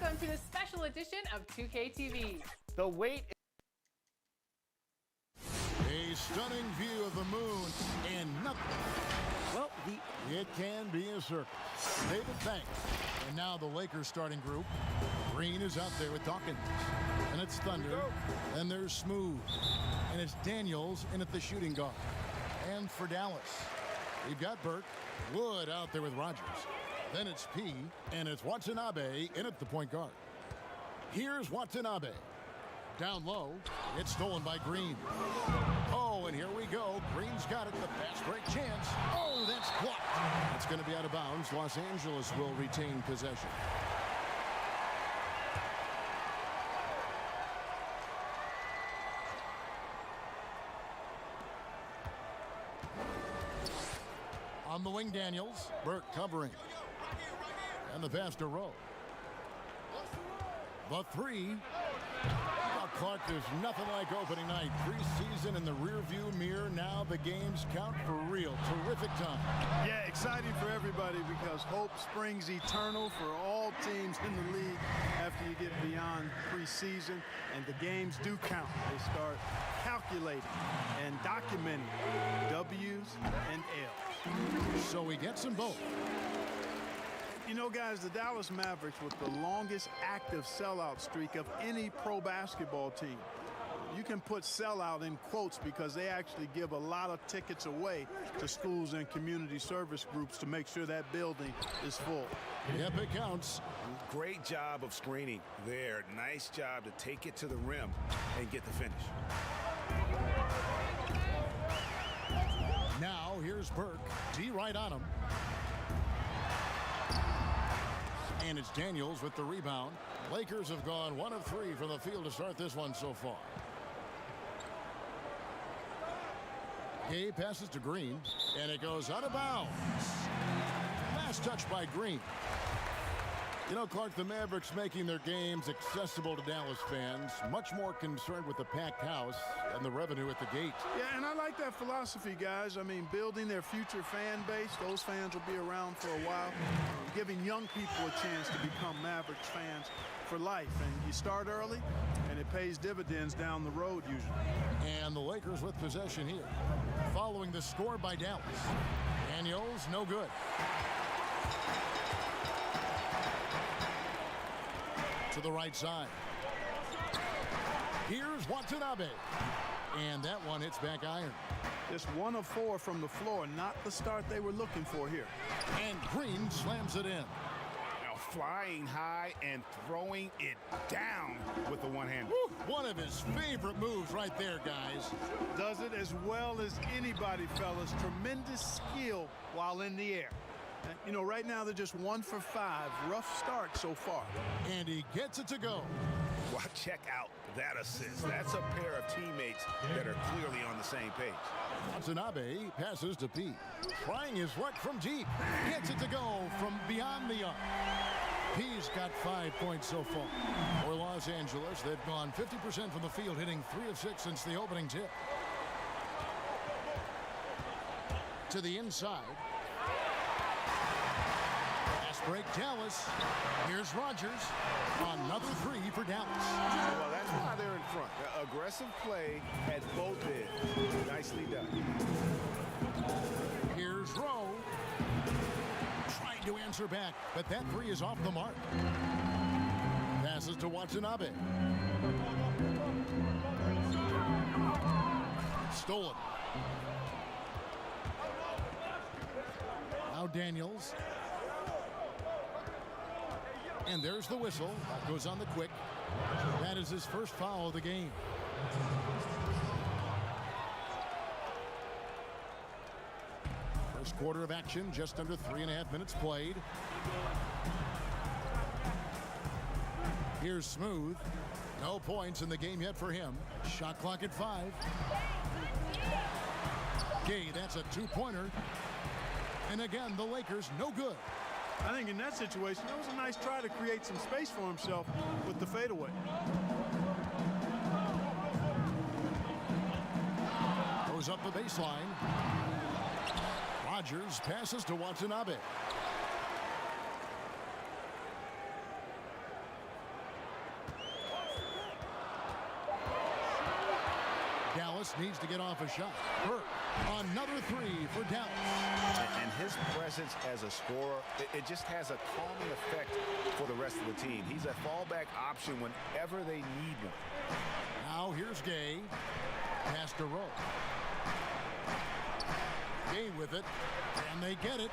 Welcome to this special edition of 2K TV. The wait. A stunning view of the moon and nothing. Well, it can be a circus. David Banks. And now the Lakers starting group. Green is out there with Dawkins. And it's Thunder. Then there's Smooth. And it's Daniels in at the shooting guard. And for Dallas, we've got Burke. Wood out there with Rogers. Then it's P. And it's Watanabe in at the point guard. Here's Watanabe. Down low. It's stolen by Green. Oh, and here we go. Green's got it. The fast break chance. Oh, that's blocked. It's going to be out of bounds. Los Angeles will retain possession. On the wing, Daniels. Burke covering. And the pass to Rowe. The three. Clark, there's nothing like opening night. Preseason in the rearview mirror. Now the games count for real. Terrific time. Yeah, exciting for everybody because hope springs eternal for all teams in the league after you get beyond preseason. And the games do count. They start calculating and documenting W's and L's. So he gets them both. You know, guys, the Dallas Mavericks with the longest active sellout streak of any pro basketball team. You can put sellout in quotes because they actually give a lot of tickets away to schools and community service groups to make sure that building is full. Yep, it counts. Great job of screening there. Nice job to take it to the rim and get the finish. Now here's Burke. D right on him. And it's Daniels with the rebound. Lakers have gone 1 of 3 from the field to start this one so far. Gay passes to Green, and it goes out of bounds. Last touch by Green. You know, Clark, the Mavericks making their games accessible to Dallas fans, much more concerned with the packed house and the revenue at the gate. Yeah, and I like that philosophy, guys. I mean, building their future fan base. Those fans will be around for a while. Giving young people a chance to become Mavericks fans for life. And you start early, and it pays dividends down the road usually. And the Lakers with possession here. Following the score by Dallas. Daniels, no good. To the right side. Here's Watanabe. And that one hits back iron. Just 1 of 4 from the floor. Not the start they were looking for here. And Green slams it in. Now flying high and throwing it down with the one-hand. One of his favorite moves right there, guys. Does it as well as anybody, fellas. Tremendous skill while in the air. You know, right now they're just 1 for 5. Rough start so far. And he gets it to go. Well, check out that assist. That's a pair of teammates that are clearly on the same page. Watanabe passes to P. Trying his luck from deep. Gets it to go from beyond the arc. P's got 5 points so far. For Los Angeles, they've gone 50% from the field, hitting 3 of 6 since the opening tip. To the inside. Break Dallas. Here's Rogers. Another 3 for Dallas. Well, that's why they're in front. Aggressive play at both ends. Nicely done. Here's Rowe. Trying to answer back, but that 3 is off the mark. Passes to Watanabe. Stolen. Now Daniels. And there's the whistle. Goes on the quick. That is his first foul of the game. First quarter of action, just under 3.5 minutes played. Here's Smooth. No points in the game yet for him. Shot clock at 5. Gay, that's a 2-pointer. And again, the Lakers no good. I think in that situation, it was a nice try to create some space for himself with the fadeaway. Goes up the baseline. Rogers passes to Watanabe. Dallas needs to get off a shot. Burke, another three for Dallas. And his presence as a scorer, it just has a calming effect for the rest of the team. He's a fallback option whenever they need one. Now here's Gay. Pass to Rowe. Gay with it, and they get it.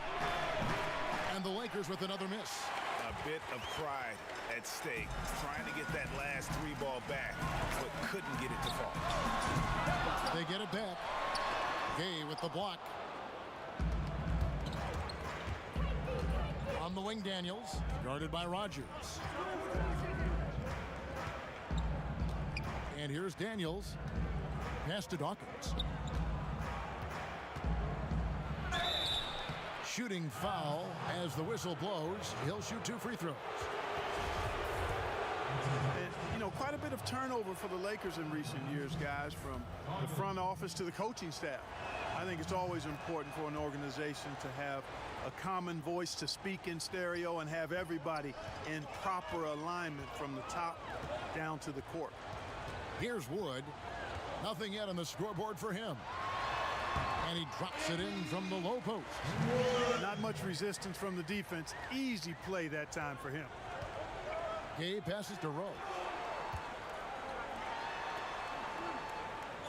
And the Lakers with another miss. A bit of pride at stake, trying to get that last three ball back, but couldn't get it to fall. They get it back. Gay with the block. On the wing, Daniels, guarded by Rogers. And here's Daniels. Pass to Dawkins. Shooting foul as the whistle blows. He'll shoot 2 free throws. And, you know, quite a bit of turnover for the Lakers in recent years, guys, from the front office to the coaching staff. I think it's always important for an organization to have a common voice to speak in stereo and have everybody in proper alignment from the top down to the court. Here's Wood. Nothing yet on the scoreboard for him. And he drops it in from the low post. Not much resistance from the defense. Easy play that time for him. Gay passes to Rowe.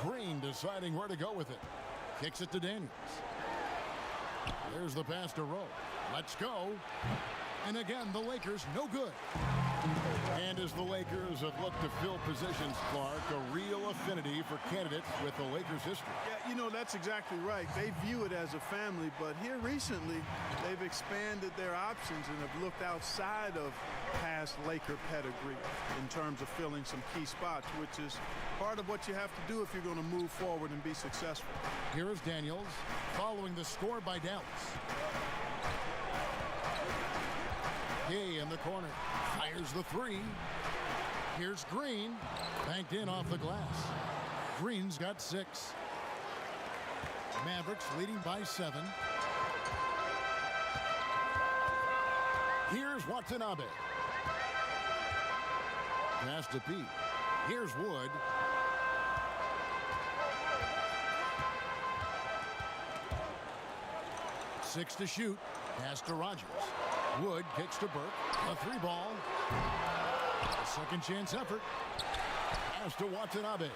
Green deciding where to go with it. Kicks it to Daniels. There's the pass to Rowe. Let's go. And again, the Lakers no good. And as the Lakers have looked to fill positions, Clark, a real affinity for candidates with the Lakers history. Yeah, you know, that's exactly right. They view it as a family, but here recently, they've expanded their options and have looked outside of past Laker pedigree in terms of filling some key spots, which is part of what you have to do if you're going to move forward and be successful. Here is Daniels following the score by Dallas. Gay in the corner. Fires the three. Here's Green. Banked in off the glass. Green's got 6. Mavericks leading by 7. Here's Watanabe. Pass to Pete. Here's Wood. Six to shoot. Pass to Rogers. Wood kicks to Burke. A 3-ball. Second chance effort. Pass to Watanabe.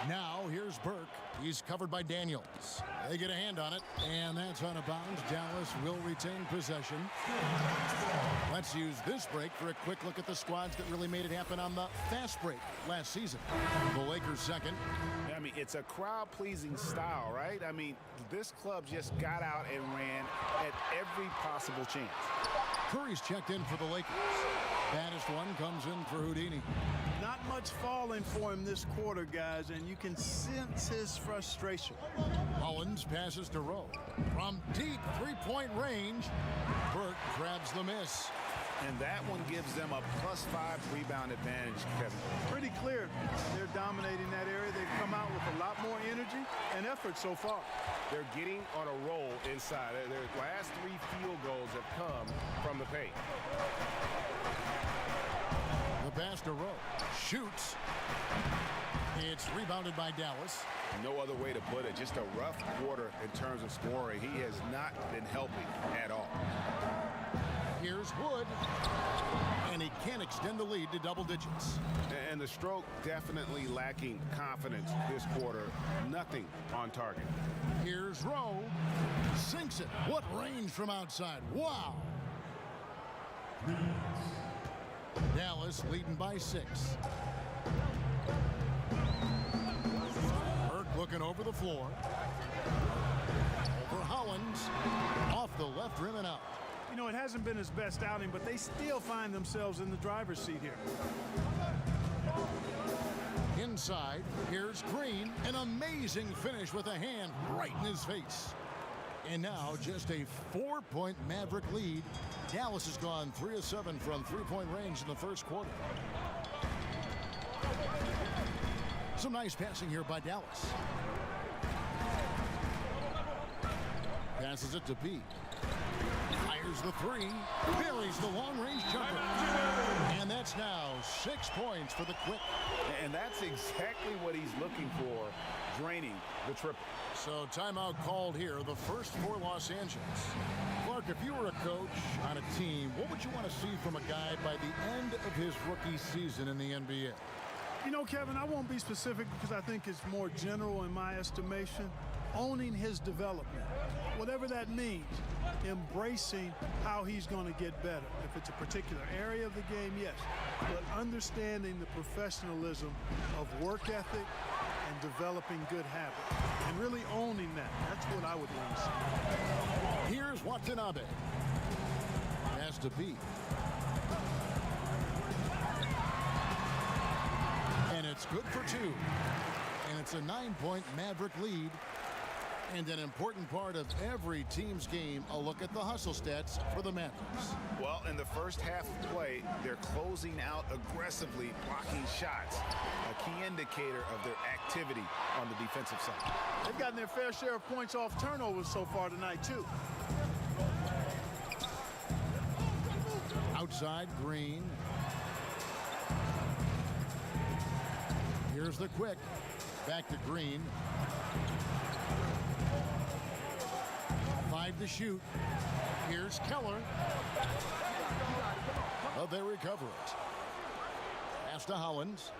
Now here's Burke. He's covered by Daniels. They get a hand on it, and that's out of bounds. Dallas will retain possession. Let's use this break for a quick look at the squads that really made it happen on the fast break last season. The Lakers second. I mean, it's a crowd-pleasing style, right? I mean, this club just got out and ran at every possible chance. Curry's checked in for the Lakers. Baddest one comes in for Houdini. Not much falling for him this quarter, guys, and you can sense his frustration. Mullins passes to Rowe. From deep three-point range, Burke grabs the miss. And that one gives them a +5 rebound advantage, Kevin. Pretty clear. They're dominating that area. They've come out with a lot more energy and effort so far. They're getting on a roll inside. Their last 3 field goals have come from the paint. The pass to Rowe. Shoots. It's rebounded by Dallas. No other way to put it. Just a rough quarter in terms of scoring. He has not been helping at all. Here's Wood. And he can't extend the lead to double digits. And the stroke definitely lacking confidence this quarter. Nothing on target. Here's Rowe. Sinks it. What range from outside. Wow. Dallas leading by 6. Burke looking over the floor. Over Hollins. Off the left rim and out. You know, it hasn't been his best outing, but they still find themselves in the driver's seat here. Inside, here's Green. An amazing finish with a hand right in his face. And now just a 4-point Maverick lead. Dallas has gone 3 of 7 from three-point range in the first quarter. Some nice passing here by Dallas. Passes it to Pete. Fires Here's the three. Buries the long-range jumper. And that's now 6 points for the Quick. And that's exactly what he's looking for, draining the triple. So timeout called here, the first for Los Angeles. Clark, if you were a coach on a team, what would you want to see from a guy by the end of his rookie season in the NBA? You know, Kevin, I won't be specific because I think it's more general in my estimation. Owning his development, whatever that means, embracing how he's going to get better. If it's a particular area of the game, yes, but understanding the professionalism of work ethic and developing good habits and really owning that. That's what I would want to see. Here's Watanabe. Has to be. And it's good for two. And it's a 9-point Maverick lead. And an important part of every team's game, a look at the hustle stats for the Mavericks. Well, in the first half of play, they're closing out aggressively, blocking shots, a key indicator of their activity on the defensive side. They've gotten their fair share of points off turnovers so far tonight, too. Outside, Green. Here's the Quick. Back to Green. 5 to shoot. Here's Keller. But they recover it. Pass to Hollins.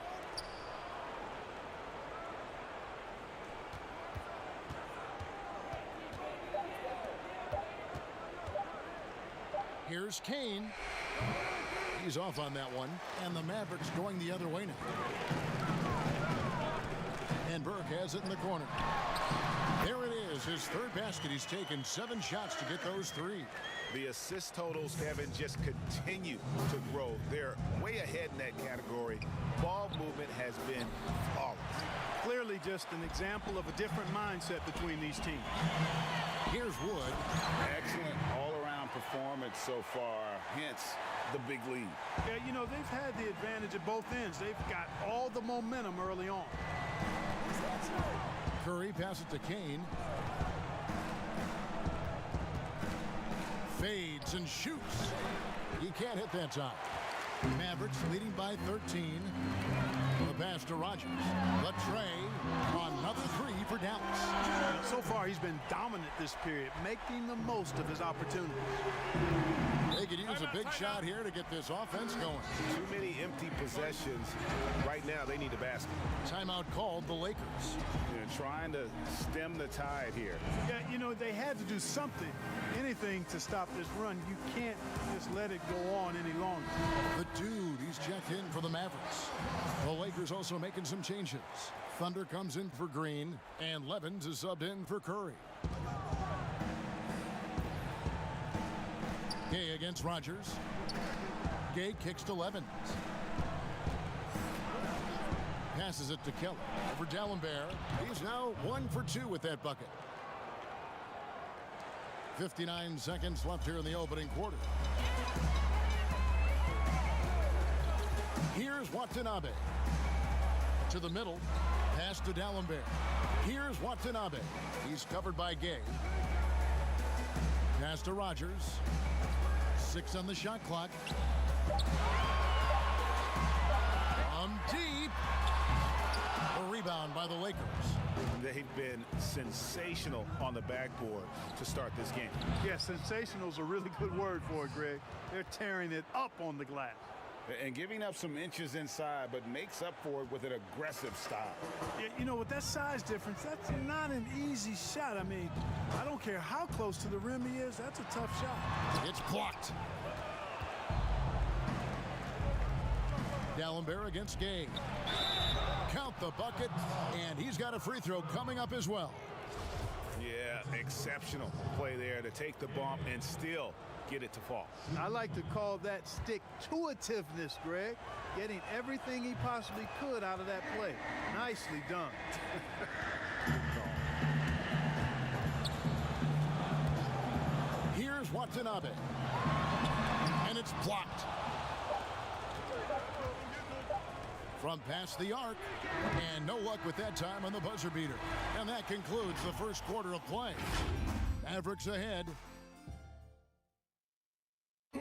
Here's Kane. He's off on that one. And the Mavericks going the other way now. And Burke has it in the corner. There it is, his third basket. He's taken 7 shots to get those 3. The assist totals, Kevin, just continue to grow. They're way ahead in that category. Ball movement has been flawless. Clearly just an example of a different mindset between these teams. Here's Wood. Excellent all-around performance so far, hence the big lead. Yeah, you know, they've had the advantage at both ends. They've got all the momentum early on. Curry passes to Kane. Fades and shoots. He can't hit that time. Mavericks leading by 13. The pass to Rogers. The tray. Another 3 for Dallas. So far, he's been dominant this period, making the most of his opportunities. They could use a big shot here to get this offense going. Too many empty possessions. Right now, they need a basket. Timeout called the Lakers. They're trying to stem the tide here. Yeah, you know, they had to do something, anything to stop this run. You can't just let it go on any longer. The dude, he's checked in for the Mavericks. The Lakers also making some changes. Thunder comes in for Green, and Levens is subbed in for Curry. Gay against Rogers. Gay kicks to Levens. Passes it to Keller. Over D'Alembert. He's now 1 for 2 with that bucket. 59 seconds left here in the opening quarter. Here's Watanabe. To the middle. Pass to D'Alembert. Here's Watanabe. He's covered by Gay. Pass to Rogers. 6 on the shot clock. From deep. A rebound by the Lakers. They've been sensational on the backboard to start this game. Yeah, sensational is a really good word for it, Greg. They're tearing it up on the glass. And giving up some inches inside, but makes up for it with an aggressive style. Yeah, you know, with that size difference, that's not an easy shot. I mean, I don't care how close to the rim he is, that's a tough shot. It's blocked. D'Alembert against Gay. Count the bucket, and he's got a free throw coming up as well. Yeah, exceptional play there to take the bump and still get it to fall. I like to call that stick-to-itiveness, Greg. Getting everything he possibly could out of that play. Nicely done. Here's Watanabe. And it's blocked. From past the arc. And no luck with that time on the buzzer beater. And that concludes the first quarter of play. Mavericks ahead. We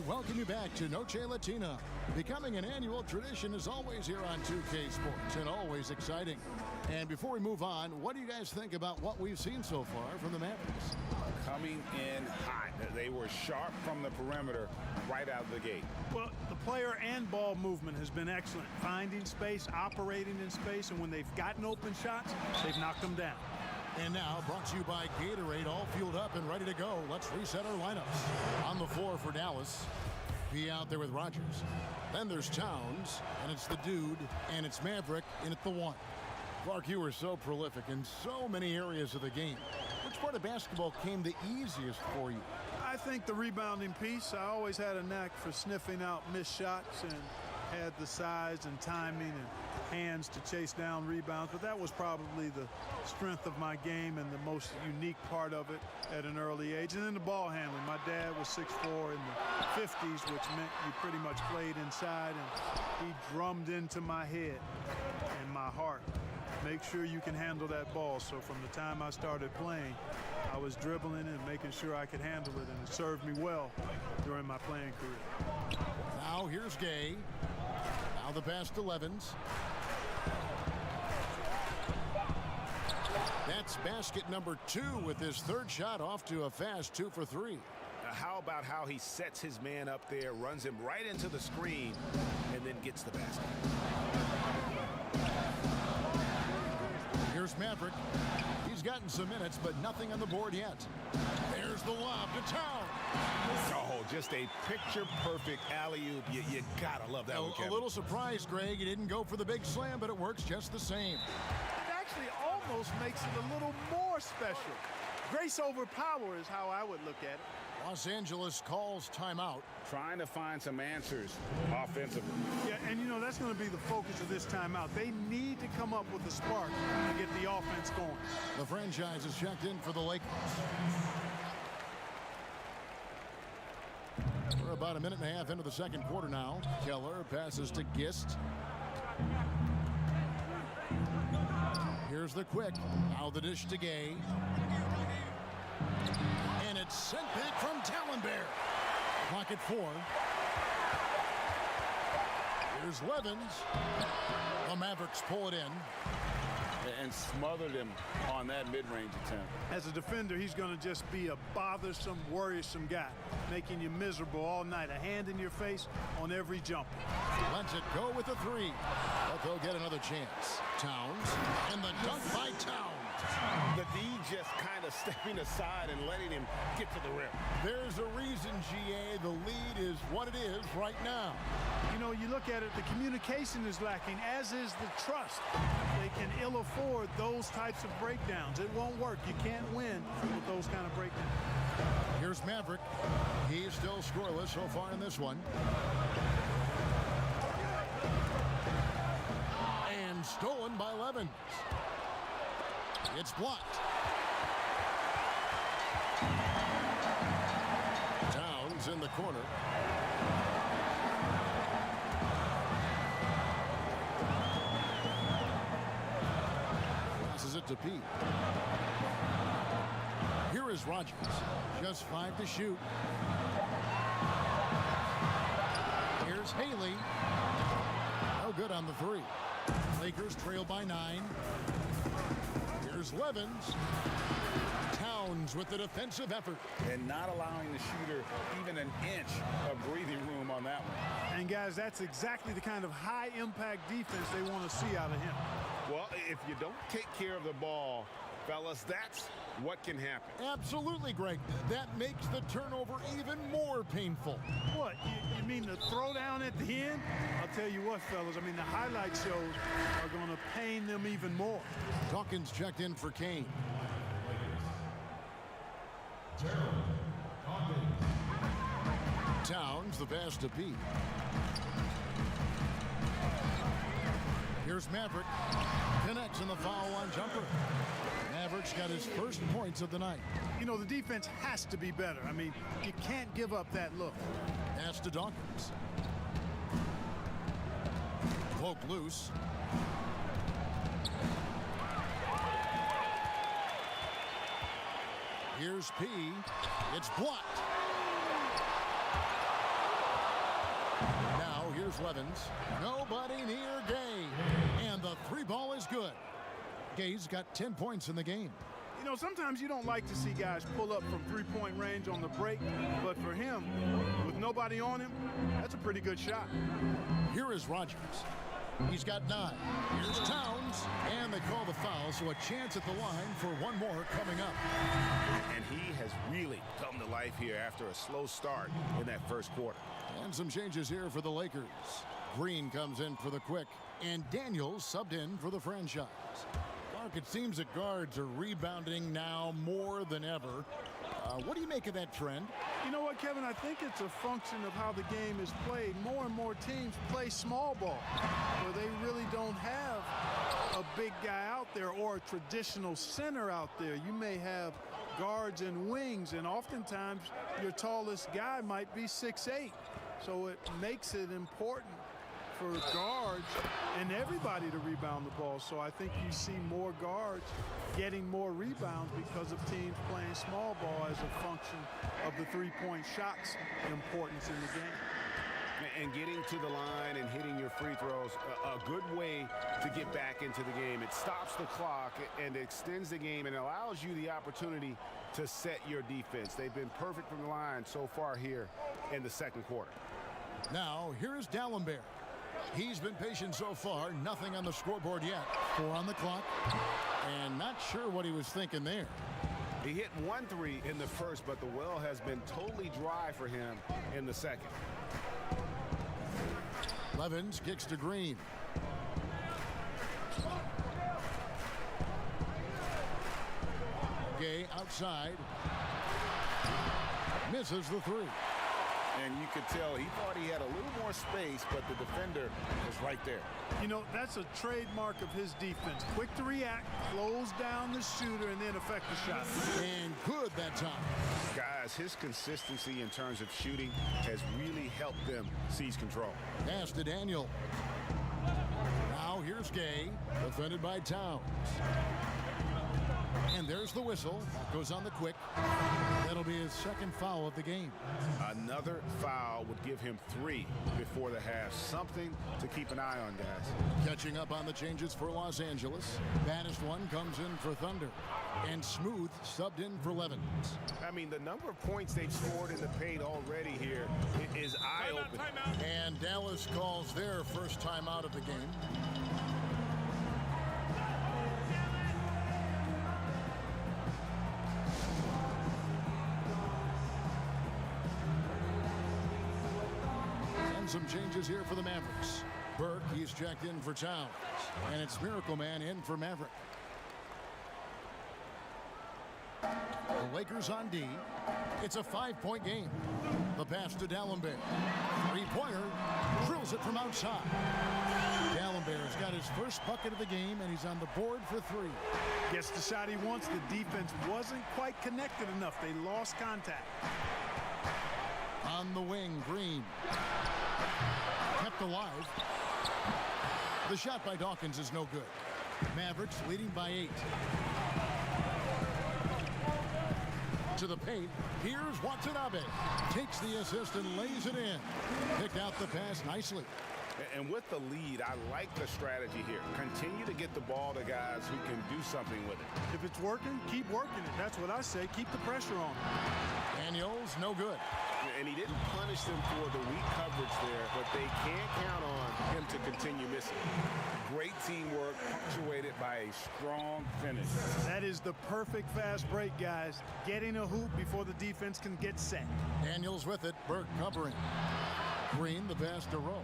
welcome you back to Noche Latina. Becoming an annual tradition is always here on 2K Sports and always exciting. And before we move on, what do you guys think about what we've seen so far from the Mavericks? Coming in hot. They were sharp from the perimeter right out of the gate. Well, the player and ball movement has been excellent. Finding space, operating in space, and when they've gotten open shots, they've knocked them down. And now, brought to you by Gatorade, all fueled up and ready to go. Let's reset our lineups. On the floor for Dallas, be out there with Rogers. Then there's Towns, and it's the dude, and it's Maverick in at the 1. Clark, you were so prolific in so many areas of the game. Which part of basketball came the easiest for you? I think the rebounding piece. I always had a knack for sniffing out missed shots and had the size and timing and hands to chase down rebounds, but that was probably the strength of my game and the most unique part of it at an early age. And then the ball handling. My dad was 6'4" in the 50s, which meant you pretty much played inside, and he drummed into my head and my heart. Make sure you can handle that ball. So from the time I started playing, I was dribbling and making sure I could handle it, and it served me well during my playing career. Now here's Gay. Now the pass to Levens. That's basket number 2 with his third shot off to a fast 2 for 3. How about how he sets his man up there, runs him right into the screen, and then gets the basket. Here's Maverick. He's gotten some minutes, but nothing on the board yet. There's the lob to Town. Oh, just a picture-perfect alley-oop. You gotta love that one, Kevin. A little surprised, Greg. He didn't go for the big slam, but it works just the same. It actually almost makes it a little more special. Grace over power is how I would look at it. Los Angeles calls timeout. Trying to find some answers offensively. Yeah, and you know, that's going to be the focus of this timeout. They need to come up with a spark to get the offense going. The franchise is checked in for the Lakers. We're about a minute and a half into the second quarter now. Keller passes to Gist. Here's the quick. Now the dish to Gay. And it's sent back from Tallenbear. Clock at 4. Here's Levens. The Mavericks pull it in. And smothered him on that mid-range attempt. As a defender, he's going to just be a bothersome, worrisome guy, making you miserable all night. A hand in your face on every jump. Lets it go with a 3. But they'll get another chance. Towns. And the dunk by Towns. The D just kind of stepping aside and letting him get to the rim. There's a reason, GA, the lead is what it is right now. You know, you look at it, the communication is lacking, as is the trust. They can ill afford those types of breakdowns. It won't work. You can't win with those kind of breakdowns. Here's Maverick. He's still scoreless so far in this one. And stolen by Levens. It's blocked. Towns in the corner. Passes it to Pete. Here is Rogers. Just 5 to shoot. Here's Haley. No good on the 3. Lakers trail by 9. Here's Levens. Towns with the defensive effort. And not allowing the shooter even an inch of breathing room on that one. And guys, that's exactly the kind of high-impact defense they want to see out of him. Well, if you don't take care of the ball, fellas, that's what can happen. Absolutely, Greg. That makes the turnover even more painful. What, you mean the throwdown at the end? I'll tell you what, fellas, I mean, the highlight shows are going to pain them even more. Dawkins checked in for Kane. Towns, the pass to Pete. Here's Maverick. Connects in the foul on jumper. Maverick's got his first points of the night. You know, the defense has to be better. I mean, you can't give up that look. Pass to Dawkins. Poke loose. Here's P. It's blocked. Now here's Levens. Nobody near Gay. And the three ball is good. Gay's got 10 points in the game. You know, sometimes you don't like to see guys pull up from three-point range on the break, but for him, with nobody on him, that's a pretty good shot. Here is Rogers. He's got 9. Here's Towns. And they call the foul, so a chance at the line for one more coming up. And he has really come to life here after a slow start in that first quarter. And some changes here for the Lakers. Green comes in for the quick, and Daniels subbed in for the franchise. Clark, it seems that guards are rebounding now more than ever. What do you make of that trend? You know what, Kevin? I think it's a function of how the game is played. More and more teams play small ball, where they really don't have a big guy out there or a traditional center out there. You may have guards and wings, and oftentimes your tallest guy might be 6'8". So it makes it important for guards and everybody to rebound the ball. So I think you see more guards getting more rebounds because of teams playing small ball as a function of the three-point shot's importance in the game. And getting to the line and hitting your free throws, a good way to get back into the game. It stops the clock and extends the game and allows you the opportunity to set your defense. They've been perfect from the line so far here in the second quarter. Now, here's Dalembert. He's been patient so far. Nothing on the scoreboard yet. 4 on the clock. And not sure what he was thinking there. He hit 1 3 in the first, but the well has been totally dry for him in the second. Levens kicks to Green. Gay outside. Misses the 3. And you could tell he thought he had a little more space, but the defender was right there. You know, that's a trademark of his defense. Quick to react, close down the shooter, and then affect the shot. And good that time. Guys, his consistency in terms of shooting has really helped them seize control. Pass to Daniel. Now here's Gay, defended by Towns. And there's the whistle. That goes on the quick. That'll be his second foul of the game. Another foul would give him 3 before the half. Something to keep an eye on, guys. Catching up on the changes for Los Angeles. Baddest one comes in for Thunder. And Smooth subbed in for Levens. I mean, the number of points they've scored in the paint already here is eye-opening. And Dallas calls their first time out of the game. Some changes here for the Mavericks. Burke, he's checked in for Towns. And it's Miracle Man in for Maverick. The Lakers on D. It's a 5-point game. The pass to Dalembert. Three-pointer. Drills it from outside. Dalembert's got his first bucket of the game, and he's on the board for 3. Gets the shot he wants. The defense wasn't quite connected enough. They lost contact. On the wing, Green. Kept alive. The shot by Dawkins is no good. Mavericks leading by 8. To the paint. Here's Watanabe. Takes the assist and lays it in. Picked out the pass nicely. And with the lead, I like the strategy here. Continue to get the ball to guys who can do something with it. If it's working, keep working it. That's what I say. Keep the pressure on. Daniels, no good. And he didn't punish them for the weak coverage there, but they can't count on him to continue missing. Great teamwork, punctuated by a strong finish. That is the perfect fast break, guys. Getting a hoop before the defense can get set. Daniels with it. Burke covering. Green, the pass to Rowe.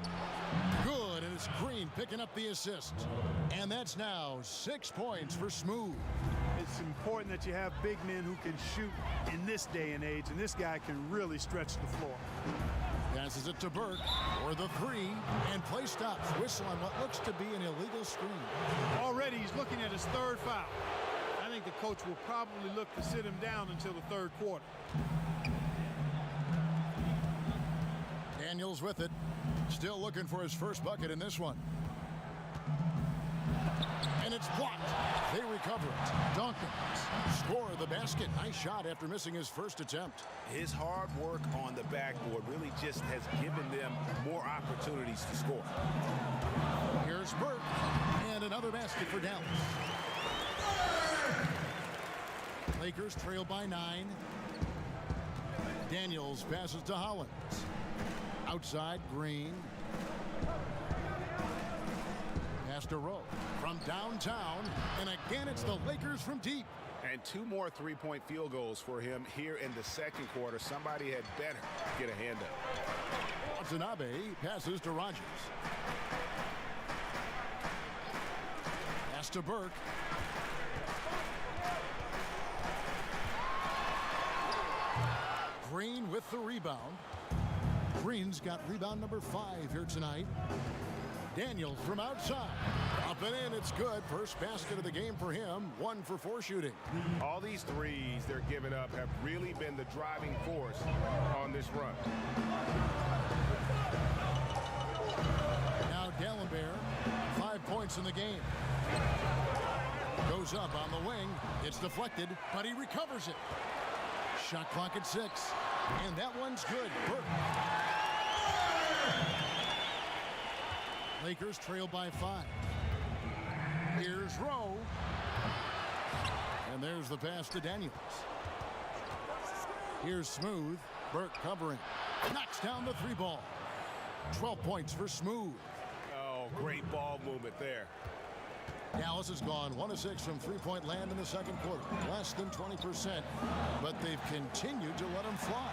Good, and it's Green picking up the assist. And that's now 6 points for Smooth. It's important that you have big men who can shoot in this day and age, and this guy can really stretch the floor. Passes it to Burke for the 3, and play stops. Whistle on what looks to be an illegal screen. Already he's looking at his 3rd foul. I think the coach will probably look to sit him down until the 3rd quarter. Daniels with it. Still looking for his first bucket in this one. And it's blocked. They recover it. Dawkins score the basket. Nice shot after missing his first attempt. His hard work on the backboard really just has given them more opportunities to score. Here's Burke, and another basket for Dallas. Lakers trail by 9. Daniels passes to Hollins. Outside, Green. Pass to Rowe from downtown, and again it's the Lakers from deep. And 2 more three-point field goals for him here in the second quarter. Somebody had better get a hand up. Watanabe passes to Rogers. Pass to Burke. Green with the rebound. Green's got rebound number 5 here tonight. Daniels from outside. Up and in, it's good. First basket of the game for him. 1 for 4 shooting. All these threes they're giving up have really been the driving force on this run. Now Dallenberg, 5 points in the game. Goes up on the wing. It's deflected, but he recovers it. Shot clock at 6. And that one's good. Burke. Lakers trail by 5. Here's Rowe. And there's the pass to Daniels. Here's Smooth. Burke covering. Knocks down the 3 ball. 12 points for Smooth. Oh, great ball movement there. Dallas has gone 1 of 6 from three-point land in the second quarter. Less than 20%, but they've continued to let them fly.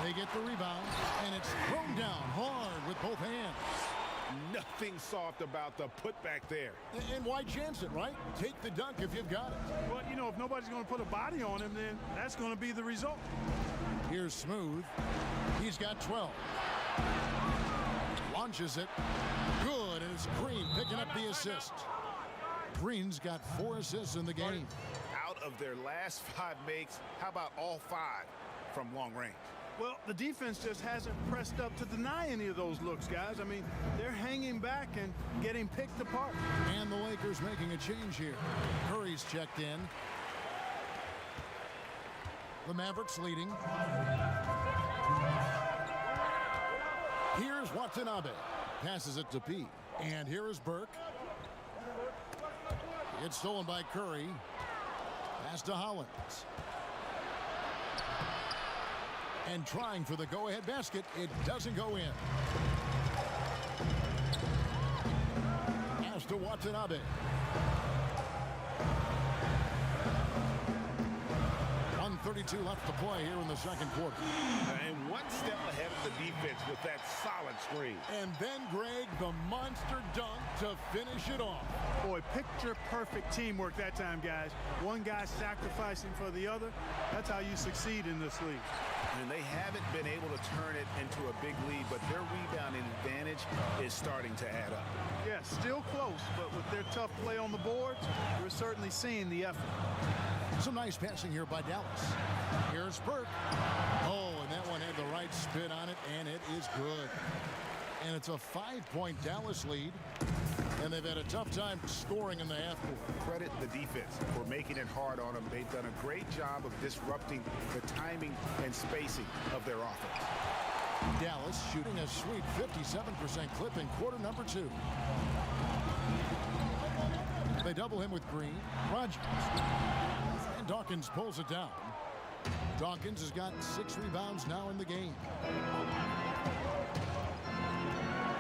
They get the rebound, and it's thrown down hard with both hands. Nothing soft about the putback there. And why chance it, right? Take the dunk if you've got it. Well, you know, if nobody's going to put a body on him, then that's going to be the result. Here's Smooth. He's got 12. Launches it. Good, and it's Green picking up the assist. Green's got 4 assists in the game. Out of their last 5 makes, how about all 5 from long range? Well, the defense just hasn't pressed up to deny any of those looks, guys. I mean, they're hanging back and getting picked apart. And the Lakers making a change here. Curry's checked in. The Mavericks leading. Here's Watanabe. Passes it to P. And here is Burke. It's stolen by Curry. Pass to Hollins. And trying for the go-ahead basket. It doesn't go in. Pass to Watanabe. 1:32 left to play here in the second quarter. And 1 step ahead of the defense with that solid screen. And then, Greg, the monster dunk to finish it off. Boy, picture-perfect teamwork that time, guys. One guy sacrificing for the other. That's how you succeed in this league. And they haven't been able to turn it into a big lead, but their rebounding advantage is starting to add up. Yeah, still close, but with their tough play on the boards, we're certainly seeing the effort. Some nice passing here by Dallas. Here's Burke. Oh, and that one had the right spin on it, and it is good. And it's a 5-point Dallas lead, and they've had a tough time scoring in the half court. Credit the defense for making it hard on them. They've done a great job of disrupting the timing and spacing of their offense. Dallas shooting a sweet 57% clip in quarter number 2. They double him with Green. Rogers. And Dawkins pulls it down. Dawkins has got 6 rebounds now in the game.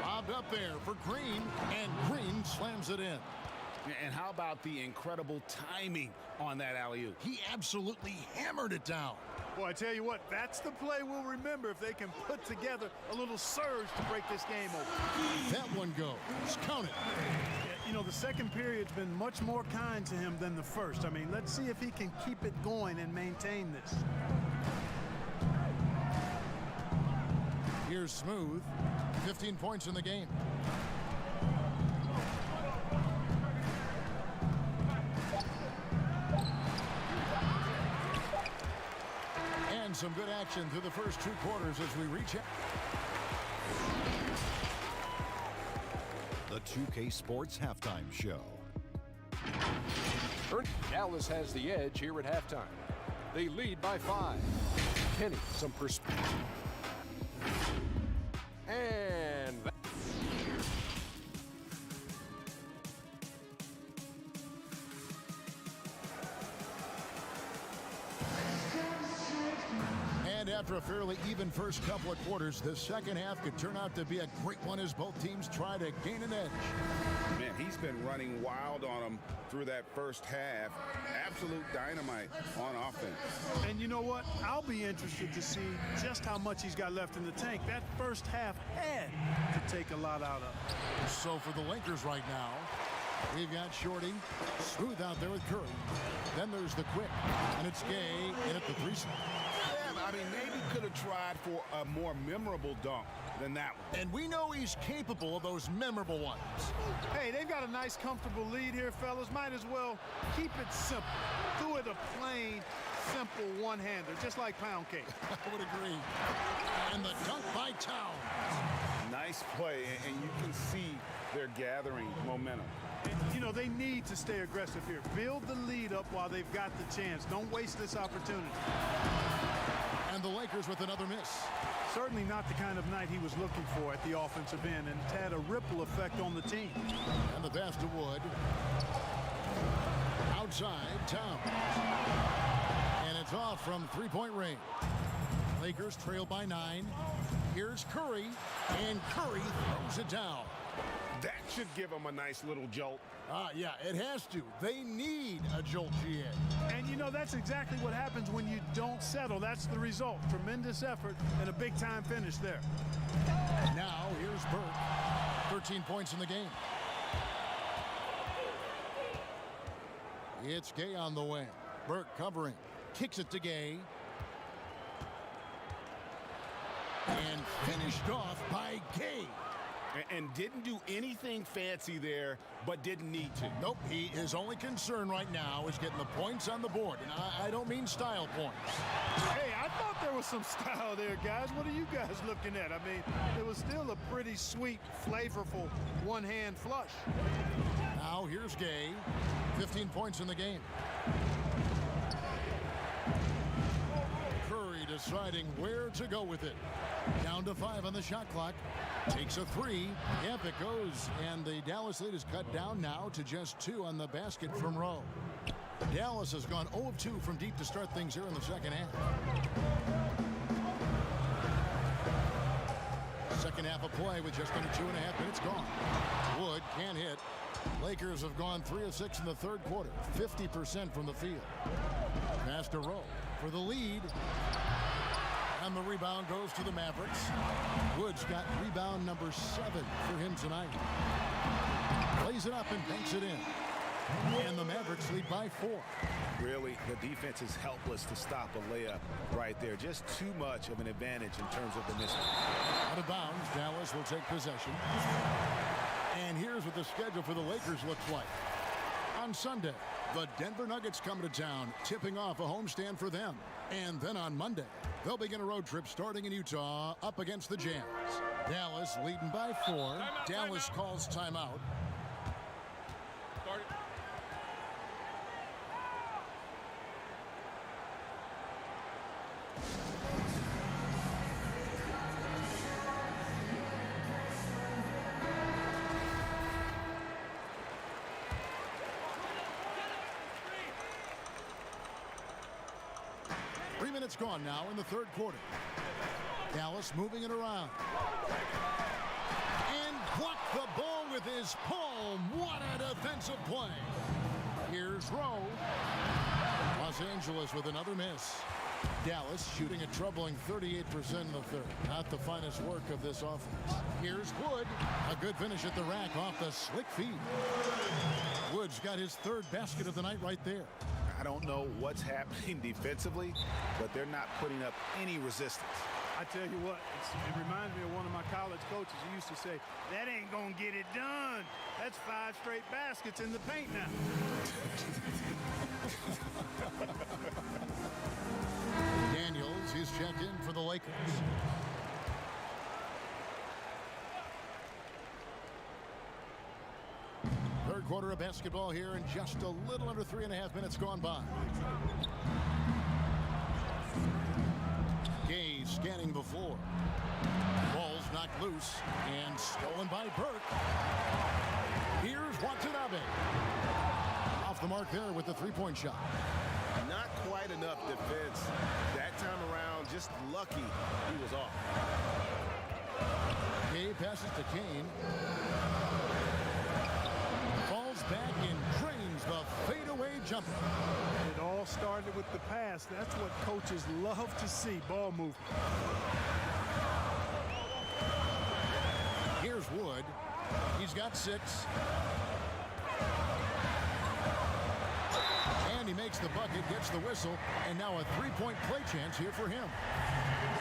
Lobbed up there for Green, and Green slams it in. And how about the incredible timing on that alley-oop? He absolutely hammered it down. Boy, I tell you what, that's the play we'll remember if they can put together a little surge to break this game open. That one goes. Count it. Yeah, you know, the second period's been much more kind to him than the first. I mean, let's see if he can keep it going and maintain this. Here's Smooth. 15 points in the game. And some good action through the first 2 quarters as we reach out. The 2K Sports Halftime Show. Dallas has the edge here at halftime. They lead by 5. Kenny, some perspective. And And after a fairly even first couple of quarters, the second half could turn out to be a great one as both teams try to gain an edge. Man, he's been running wild on them through that first half. Absolute dynamite on offense. And you know what? I'll be interested to see just how much he's got left in the tank. That first half had to take a lot out of. So for the Lakers right now, we've got Shorty, smooth out there with Curry. Then there's the quick, and it's Gay in at the 3 spot. Yeah, I mean, maybe could have tried for a more memorable dunk than that one. And we know he's capable of those memorable ones. Hey, they've got a nice, comfortable lead here, fellas. Might as well keep it simple. Do it a plain, simple one-hander, just like pound cake. I would agree. And the dunk by Towns. Nice play, and you can see they're gathering momentum. And, you know, they need to stay aggressive here. Build the lead up while they've got the chance. Don't waste this opportunity. And the Lakers with another miss. Certainly not the kind of night he was looking for at the offensive end, and it's had a ripple effect on the team. And the pass to Wood. Outside, Towns. And it's off from three-point range. Lakers trail by 9. Here's Curry, and Curry throws it down. That should give them a nice little jolt. Yeah, it has to. They need a jolt, GA. And, you know, that's exactly what happens when you don't settle. That's the result. Tremendous effort and a big-time finish there. Now, here's Burke. 13 points in the game. It's Gay on the wing. Burke covering. Kicks it to Gay. And finished off by Gay. And didn't do anything fancy there, but didn't need to. Nope, his only concern right now is getting the points on the board. And I don't mean style points. Hey, I thought there was some style there, guys. What are you guys looking at? I mean, it was still a pretty sweet, flavorful one-hand flush. Now here's Gay. 15 points in the game. Curry deciding where to go with it. Down to 5 on the shot clock. Takes a 3. Yep, it goes. And the Dallas lead is cut down now to just 2 on the basket from Rowe. Dallas has gone 0 of 2 from deep to start things here in the second half. Second half of play with just under 2.5 minutes gone. Wood can't hit. Lakers have gone 3 of 6 in the third quarter. 50% from the field. Pass to Rowe for the lead. And the rebound goes to the Mavericks. Woods got rebound number 7 for him tonight. Plays it up and banks it in. And the Mavericks lead by 4. Really, the defense is helpless to stop a layup right there. Just too much of an advantage in terms of the mismatch. Out of bounds, Dallas will take possession. And here's what the schedule for the Lakers looks like. On Sunday, the Denver Nuggets come to town, tipping off a homestand for them. And then on Monday, they'll begin a road trip starting in Utah up against the Jazz. Dallas leading by 4. Dallas calls timeout. Start it. 3 minutes gone now in the third quarter. Dallas moving it around. And blocked the ball with his palm. What a defensive play. Here's Rowe. Los Angeles with another miss. Dallas shooting a troubling 38% in the third. Not the finest work of this offense. Here's Wood. A good finish at the rack off the slick feed. Wood's got his third basket of the night right there. I don't know what's happening defensively, but they're not putting up any resistance. I tell you what, it reminds me of one of my college coaches. He used to say, that ain't going to get it done. That's 5 straight baskets in the paint now. Daniels is checked in for the Lakers. Third quarter of basketball here and just a little under 3.5 minutes gone by. Gay scanning the floor. Ball's knocked loose and stolen by Burke. Here's Watanabe. Off the mark there with the three-point shot. Not quite enough defense. That time around, just lucky he was off. Gay passes to Kane. Falls back and drains the fadeaway jumper. It all started with the pass. That's what coaches love to see, ball movement. Here's Wood. He's got 6. And he makes the bucket, gets the whistle, and now a three-point play chance here for him.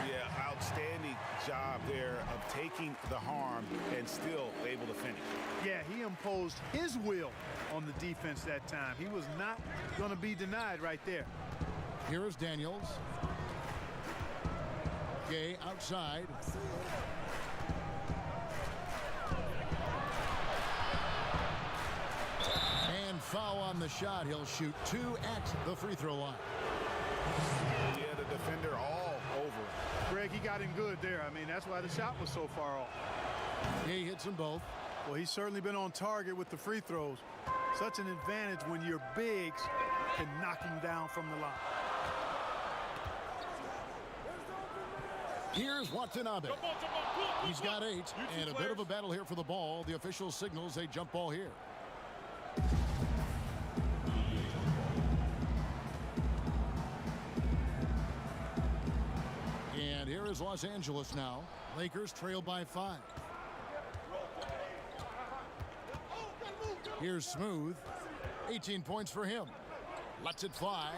Yeah, outstanding job there of taking the harm and still able to finish. Yeah, he imposed his will on the defense that time. He was not going to be denied right there. Here is Daniels. Gay outside. And foul on the shot. He'll shoot 2 at the free throw line. Yeah, the defender all over. Greg, he got him good there. I mean, that's why the shot was so far off. Gay hits them both. Well, he's certainly been on target with the free throws. Such an advantage when your bigs can knock him down from the line. Here's Watanabe. He's got 8, and a bit of a battle here for the ball. The official signals a jump ball here. And here is Los Angeles now. Lakers trail by 5. Here's Smooth. 18 points for him. Lets it fly.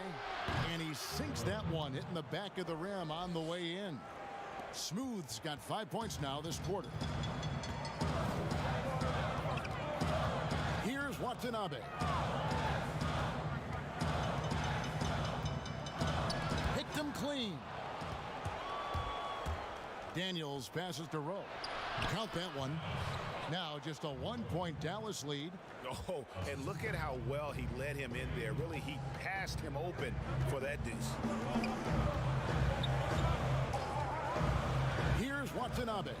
And he sinks that one, hitting the back of the rim on the way in. Smooth's got 5 points now this quarter. Here's Watanabe. Picked him clean. Daniels passes to Rowe. Count that one. Now just a 1-point Dallas lead. Oh, and look at how well he led him in there. Really, he passed him open for that deuce. Here's Watanabe.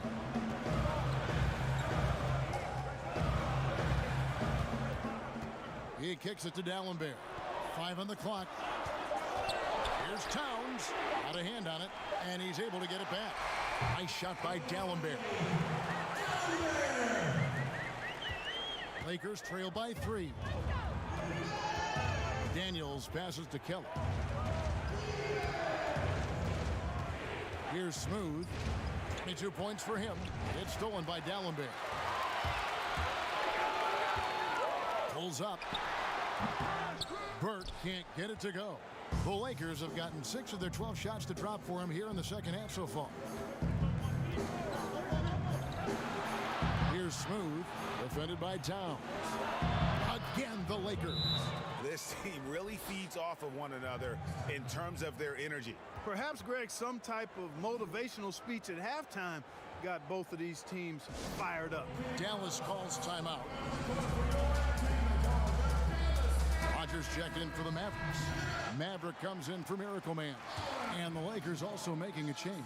He kicks it to D'Alembert. 5 on the clock. Here's Towns. Got a hand on it, and he's able to get it back. Nice shot by D'Alembert. Lakers trail by 3. Daniels passes to Keller. Here's Smooth. 22 points for him. It's stolen by D'Alembert. Pulls up. Burt can't get it to go. The Lakers have gotten 6 of their 12 shots to drop for him here in the second half so far. Here's Smooth, defended by Towns. Again, the Lakers. This team really feeds off of one another in terms of their energy. Perhaps, Greg, some type of motivational speech at halftime got both of these teams fired up. Dallas calls timeout. Rodgers checked in for the Mavericks. Maverick comes in for Miracle Man. And the Lakers also making a change.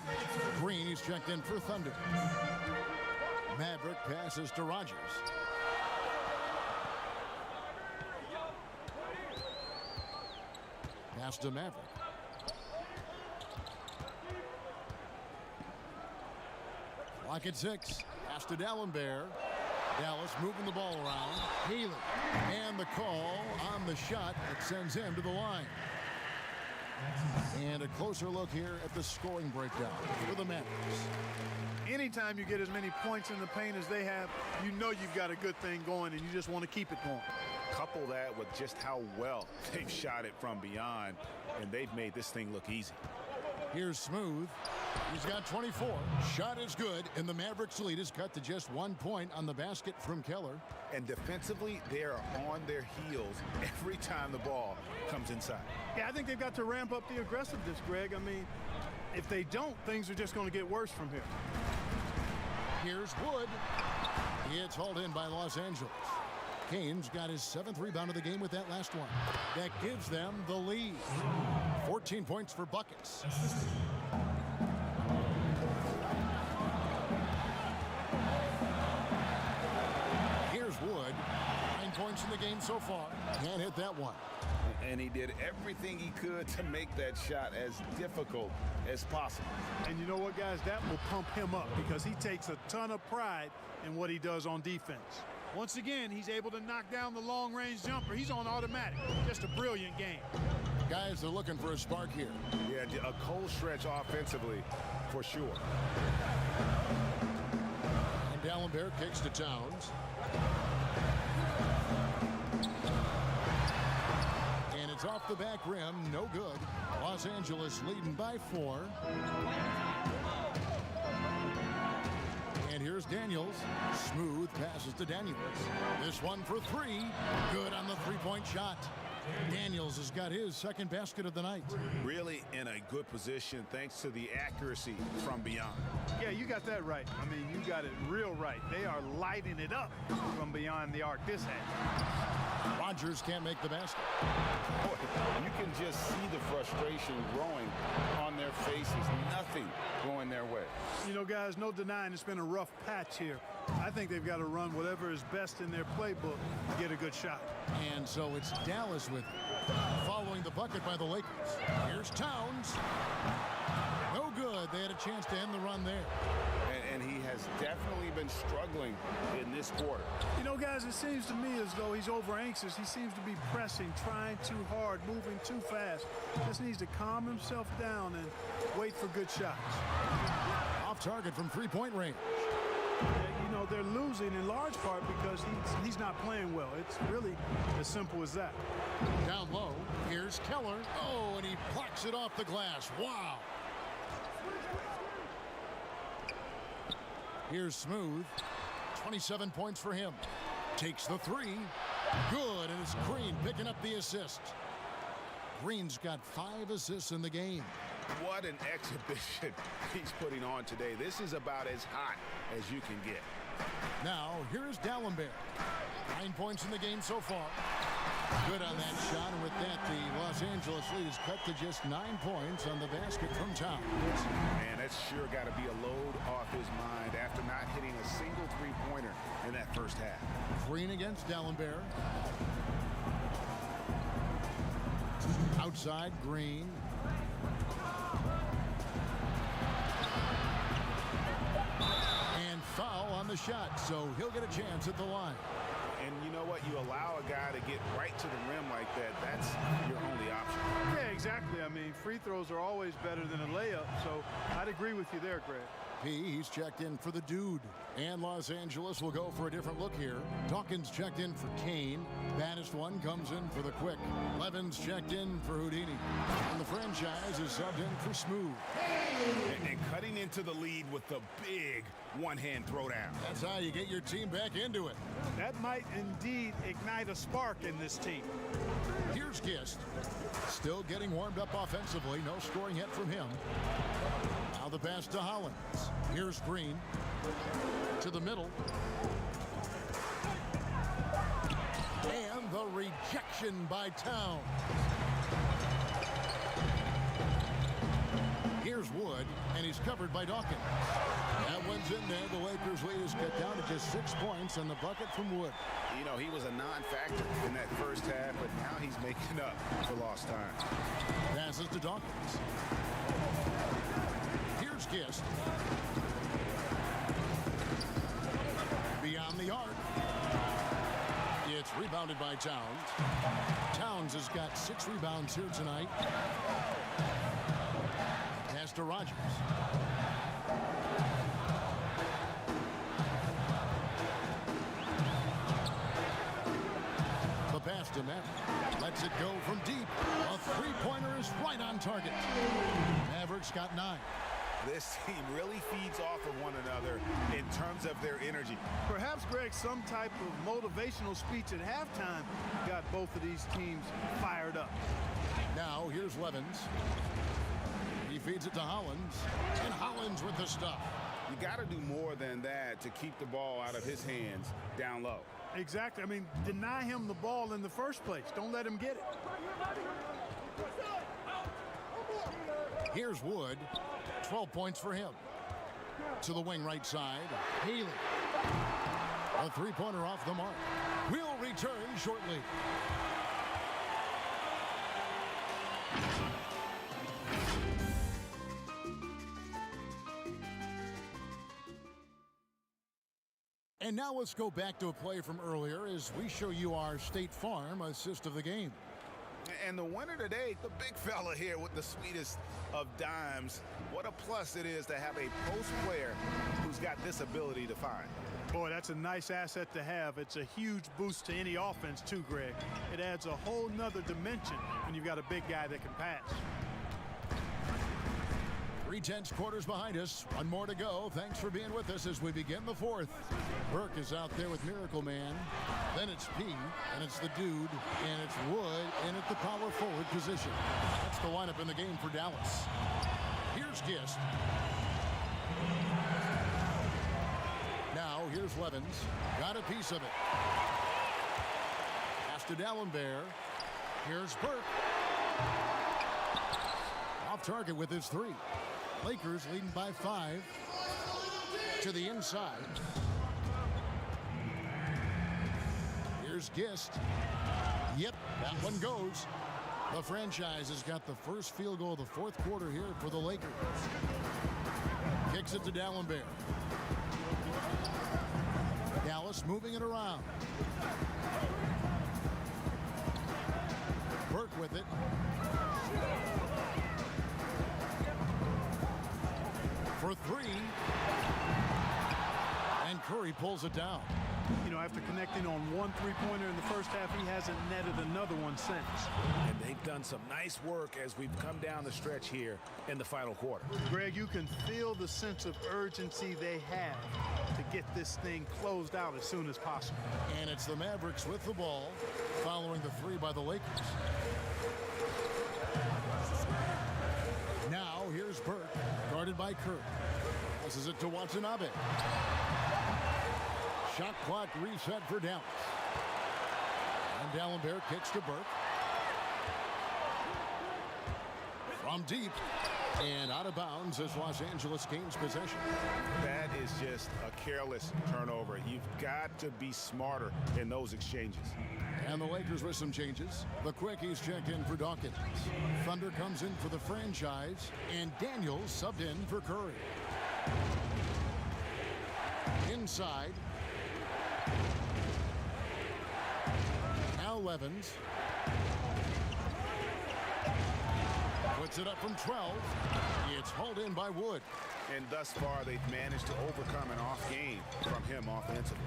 Green is checked in for Thunder. Maverick passes to Rodgers. Pass to Maverick. Clock at 6. Pass to D'Alembert. Dallas moving the ball around. Healy. And the call on the shot that sends him to the line. And a closer look here at the scoring breakdown for the Mavericks. Anytime you get as many points in the paint as they have, you know you've got a good thing going and you just want to keep it going. Couple that with just how well they've shot it from beyond, and they've made this thing look easy. Here's Smooth. He's got 24. Shot is good, and the Mavericks lead is cut to just 1 point on the basket from Keller. And defensively, they are on their heels every time the ball comes inside. Yeah, I think they've got to ramp up the aggressiveness, Greg. I mean, if they don't, things are just going to get worse from here. Here's Wood. It's hauled in by Los Angeles. Kane's got his 7th rebound of the game with that last one. That gives them the lead. 14 points for buckets. Here's Wood. 9 points in the game so far. Can't hit that one. And he did everything he could to make that shot as difficult as possible. And you know what, guys? That will pump him up because he takes a ton of pride in what he does on defense. Once again, he's able to knock down the long-range jumper. He's on automatic. Just a brilliant game. Guys, they're looking for a spark here. Yeah, a cold stretch offensively for sure. And Dalembert kicks to Towns. And it's off the back rim. No good. Los Angeles leading by 4. And here's Daniels. Smooth passes to Daniels. This one for 3. Good on the three-point shot. Daniels has got his 2nd basket of the night. Really in a good position thanks to the accuracy from beyond. Yeah, you got that right. I mean, you got it real right. They are lighting it up from beyond the arc this half. Rogers can't make the basket. Boy, you can just see the frustration growing on their faces. Nothing going their way. You know, guys, no denying it's been a rough patch here. I think they've got to run whatever is best in their playbook to get a good shot. And so it's Dallas with it, following the bucket by the Lakers. Here's Towns. No good. They had a chance to end the run there. And he has definitely been struggling in this quarter. You know, guys, it seems to me as though he's over anxious. He seems to be pressing, trying too hard, moving too fast. Just needs to calm himself down and wait for good shots. Off target from three-point range. You know, they're losing in large part because he's not playing well. It's really as simple as that. Down low, here's Keller. Oh, and he plucks it off the glass. Wow. Here's Smooth. 27 points for him. Takes the 3. Good, and it's Green picking up the assist. Green's got 5 assists in the game. What an exhibition he's putting on today. This is about as hot as you can get. Now, here's Dalembert. 9 points in the game so far. Good on that shot, and with that, the Los Angeles lead is cut to just 9 points on the basket from Towns. Man, that's sure got to be a load off his mind after not hitting a single three-pointer in that first half. Green against Dalembert. Outside, Green. And foul on the shot, so he'll get a chance at the line. And you know what? You allow a guy to get right to the rim like that. That's your only option. Yeah, exactly. I mean, free throws are always better than a layup, so I'd agree with you there, Greg. He's checked in for the Dude. And Los Angeles will go for a different look here. Dawkins checked in for Kane. Baddest one comes in for the Quick. Levens checked in for Houdini. And the franchise is subbed in for Smooth. And cutting into the lead with the big one-hand throwdown. That's how you get your team back into it. That might indeed ignite a spark in this team. Here's Gist. Still getting warmed up offensively. No scoring yet from him. Now the pass to Hollins. Here's Green. To the middle. And the rejection by Towns. Here's Wood, and he's covered by Dawkins. That one's in there. The Lakers lead is cut down to just 6 points on the bucket from Wood. You know, he was a non-factor in that first half, but now he's making up for lost time. Passes to Dawkins. Here's Gist. Beyond the arc. It's rebounded by Towns. Towns has got 6 rebounds here tonight. Pass to Rogers. The pass to Maverick. Lets it go from deep. A three-pointer is right on target. Mavericks got 9. This team really feeds off of one another in terms of their energy. Perhaps, Greg, some type of motivational speech at halftime got both of these teams fired up. Now, here's Levens. He feeds it to Hollins. And Hollins with the stuff. You got to do more than that to keep the ball out of his hands down low. Exactly. I mean, deny him the ball in the first place. Don't let him get it. Here's Wood. 12 points for him. To the wing right side. Haley. A three-pointer off the mark. We'll return shortly. And now let's go back to a play from earlier as we show you our State Farm assist of the game. And the winner today, the big fella here with the sweetest of dimes. What a plus it is to have a post player who's got this ability to find. Boy, that's a nice asset to have. It's a huge boost to any offense too, Greg. It adds a whole nother dimension when you've got a big guy that can pass. 3/10 quarters behind us. One more to go. Thanks for being with us as we begin the fourth. Burke is out there with Miracle Man. Then it's P, and it's the dude, and it's Wood, and at the power forward position. That's the lineup in the game for Dallas. Here's Gist. Now here's Levens. Got a piece of it. Pass to D'Alembert. Here's Burke. Off target with his three. Lakers leading by 5 to the inside. Here's Gist. Yep, that one goes. The franchise has got the first field goal of the fourth quarter here for the Lakers. Kicks it to D'Alembert. Dallas moving it around. Burke with it. For three. And Curry pulls it down. You know, after connecting on one three-pointer in the first half, he hasn't netted another one since. And they've done some nice work as we've come down the stretch here in the final quarter. Greg, you can feel the sense of urgency they have to get this thing closed out as soon as possible. And it's the Mavericks with the ball following the three by the Lakers. Now here's Burke, guarded by Kirk. Passes it to Watanabe. Shot clock reset for Dallas. And D'Alembert kicks to Burke. From deep and out of bounds as Los Angeles gains possession. That is just a careless turnover. You've got to be smarter in those exchanges. And the Lakers with some changes. The Quickies check in for Dawkins. Thunder comes in for the franchise. And Daniels subbed in for Curry. Inside. Now Levens. Puts it up from 12. It's hauled in by Wood. And thus far, they've managed to overcome an off game from him offensively.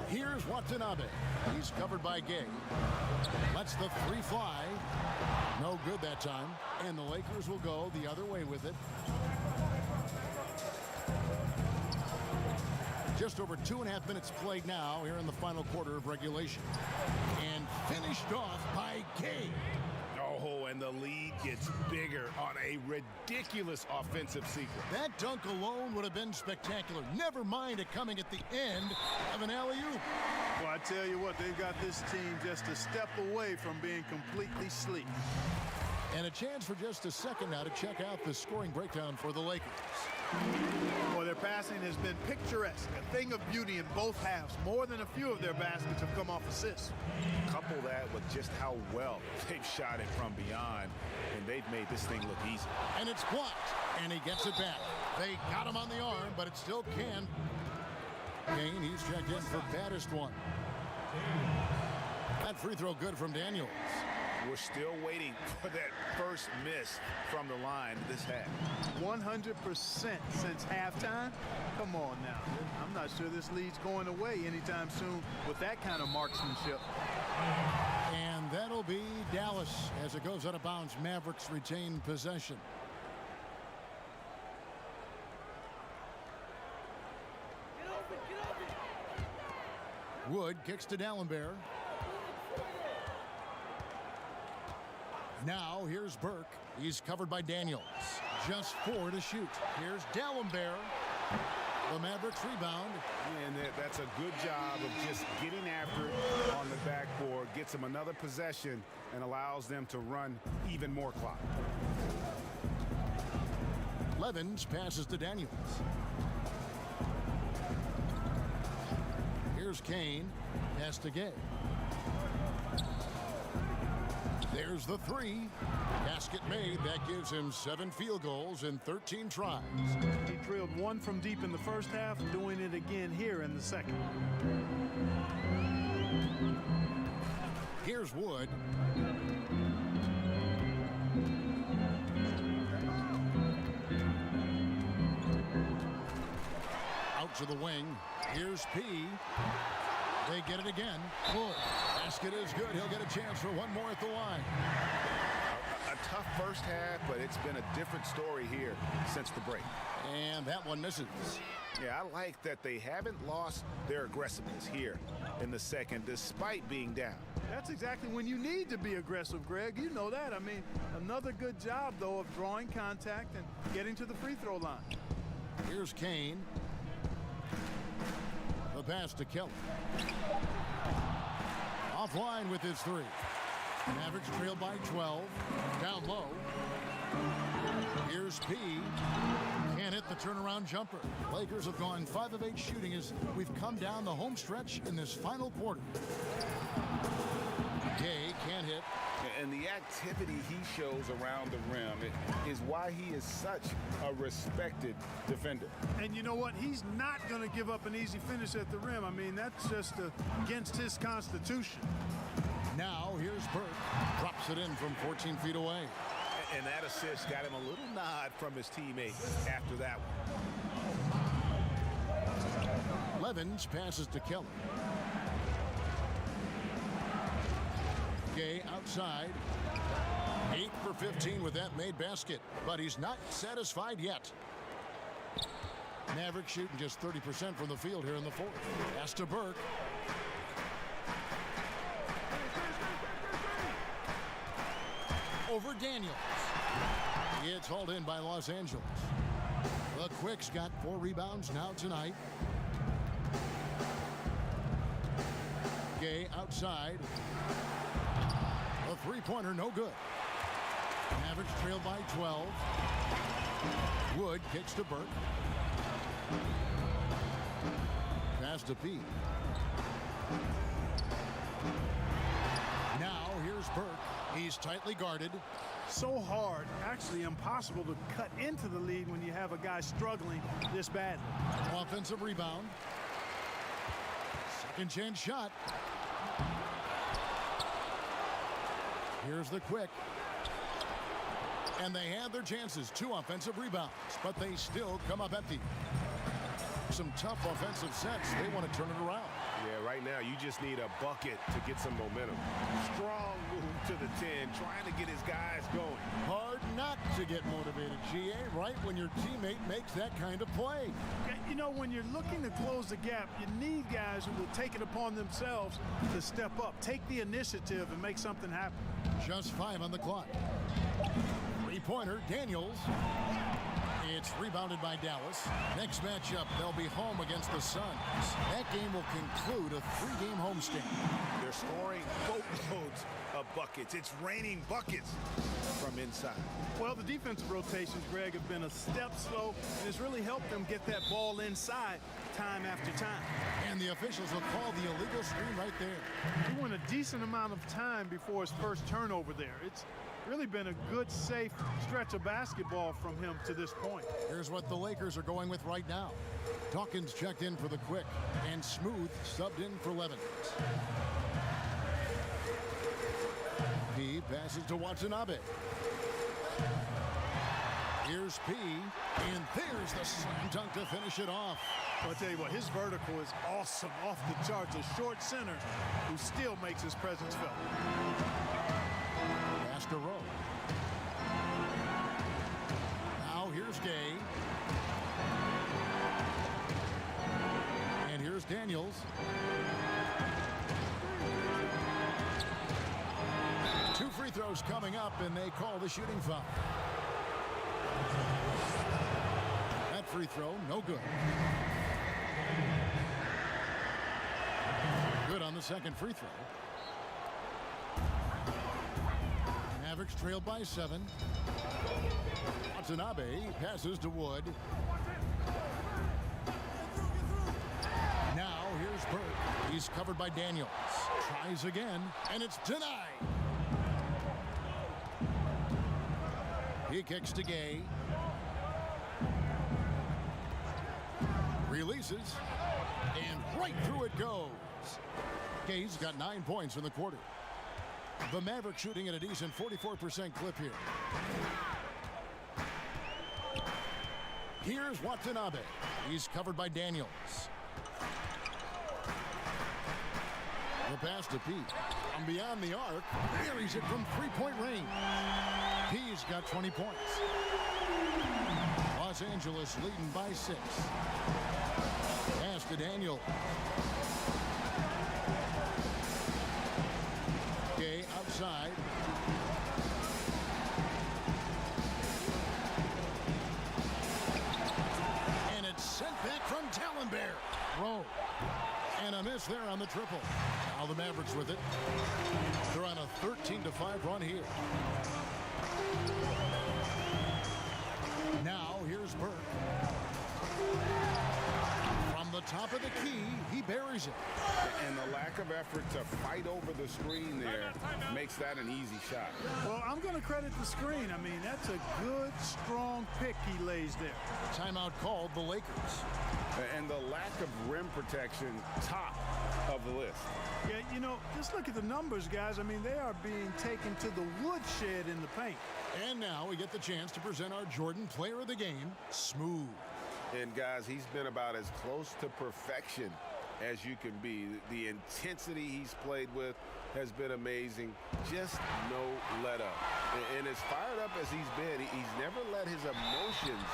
Here's Watanabe. He's covered by Gay. Lets the three fly. No good that time. And the Lakers will go the other way with it. Just over 2.5 minutes played now here in the final quarter of regulation. And finished off by Gay. Oh, and the lead gets bigger on a ridiculous offensive sequence. That dunk alone would have been spectacular. Never mind it coming at the end of an alley-oop. Well, I tell you what, they've got this team just a step away from being completely sleep. And a chance for just a second now to check out the scoring breakdown for the Lakers. Well, their passing has been picturesque, a thing of beauty in both halves. More than a few of their baskets have come off assists. Couple that with just how well they've shot it from beyond, and they've made this thing look easy. And it's blocked, and he gets it back. They got him on the arm, but it still can. Kane, he's checked in for baddest one. That free throw good from Daniels. We're still waiting for that first miss from the line this half. 100% since halftime? Come on now. I'm not sure this lead's going away anytime soon with that kind of marksmanship. And that'll be Dallas as it goes out of bounds. Mavericks retain possession. Wood kicks to D'Alembert. Now here's Burke. He's covered by Daniels. Just 4 to shoot. Here's D'Alembert. The Mavericks rebound. And that's a good job of just getting after it on the backboard, gets them another possession, and allows them to run even more clock. Levens passes to Daniels. Here's Kane. Pass to Gay. There's the three. Basket made. That gives him 7 field goals in 13 tries. He drilled one from deep in the first half, doing it again here in the second. Here's Wood. Out to the wing. Here's P. They get it again. Wood. Basket is good. He'll get a chance for one more at the line. A tough first half, but it's been a different story here since the break. And that one misses. Yeah, I like that they haven't lost their aggressiveness here in the second, despite being down. That's exactly when you need to be aggressive, Greg. You know that. I mean, another good job, though, of drawing contact and getting to the free throw line. Here's Kane. The pass to Kelly. Offline with his three. Mavericks trail by 12. Down low. Here's P. Can't hit the turnaround jumper. Lakers have gone 5 of 8 shooting as we've come down the home stretch in this final quarter. Gay can't hit. And the activity he shows around the rim is why he is such a respected defender. And you know what? He's not going to give up an easy finish at the rim. I mean, that's just against his constitution. Now here's Burke. Drops it in from 14 feet away. And that assist got him a little nod from his teammate after that one. Levens passes to Kelly. Gay outside. 8 for 15 with that made basket, but he's not satisfied yet. Mavericks shooting just 30% from the field here in the fourth. Pass to Burke. Over Daniels. It's hauled in by Los Angeles. The Quicks got 4 rebounds now tonight. Gay outside. A three-pointer, no good. Mavericks trail by 12. Wood kicks to Burke. Pass to P. Now here's Burke. He's tightly guarded. So hard, actually impossible to cut into the lead when you have a guy struggling this badly. Offensive rebound. Second chance shot. Here's the Quick. And they had their chances. 2 offensive rebounds, but they still come up empty. Some tough offensive sets. They want to turn it around. Yeah, right now you just need a bucket to get some momentum. Strong move to the 10, trying to get his guys going. Hard not to get motivated, GA, right when your teammate makes that kind of play. You know, when you're looking to close the gap, you need guys who will take it upon themselves to step up, take the initiative, and make something happen. Just 5 on the clock. Three-pointer, Daniels. It's rebounded by Dallas. Next matchup, they'll be home against the Suns. That game will conclude a 3-game homestand. They're scoring boatloads of buckets. It's raining buckets from inside. Well, the defensive rotations, Greg, have been a step slow, and it's really helped them get that ball inside time after time. And the officials will call the illegal screen right there. He went a decent amount of time before his first turnover there. It's really been a good, safe stretch of basketball from him to this point. Here's what the Lakers are going with right now. Dawkins checked in for the Quick, and Smooth subbed in for Levens. P passes to Watanabe. Here's P, and there's the slam dunk to finish it off. I'll tell you what, his vertical is awesome, off the charts. A short center who still makes his presence felt. Pass to Rowe. Now here's Gay. And here's Daniels. Two free throws coming up, and they call the shooting foul. That free throw, no good. Good on the second free throw. Mavericks trail by 7. Watanabe passes to Wood. Now here's Burke. He's covered by Daniels. Tries again, and it's denied. He kicks to Gay. Releases, and right through it goes. Gay's got 9 points in the quarter. The Mavericks shooting at a decent 44% clip here. Here's Watanabe. He's covered by Daniels. The pass to Pete. From beyond the arc, buries it from three-point range. He's got 20 points. Los Angeles leading by 6. Pass to Daniel. Gay outside. And it's sent back from Tallenberg. Rowe. And a miss there on the triple. Now the Mavericks with it. They're on a 13-5 run here. Now here's Burke. From the top of the key, he buries it. And the lack of effort to fight over the screen there makes that an easy shot. Well, I'm going to credit the screen. I mean, that's a good, strong pick he lays there. Timeout called the Lakers. And the lack of rim protection, top of the list. Yeah, you know, just look at the numbers, guys. I mean, they are being taken to the woodshed in the paint. And now we get the chance to present our Jordan Player of the Game, Smooth. And guys, he's been about as close to perfection as you can be. The intensity he's played with has been amazing. Just no let up. And as fired up as he's been, he's never let his emotions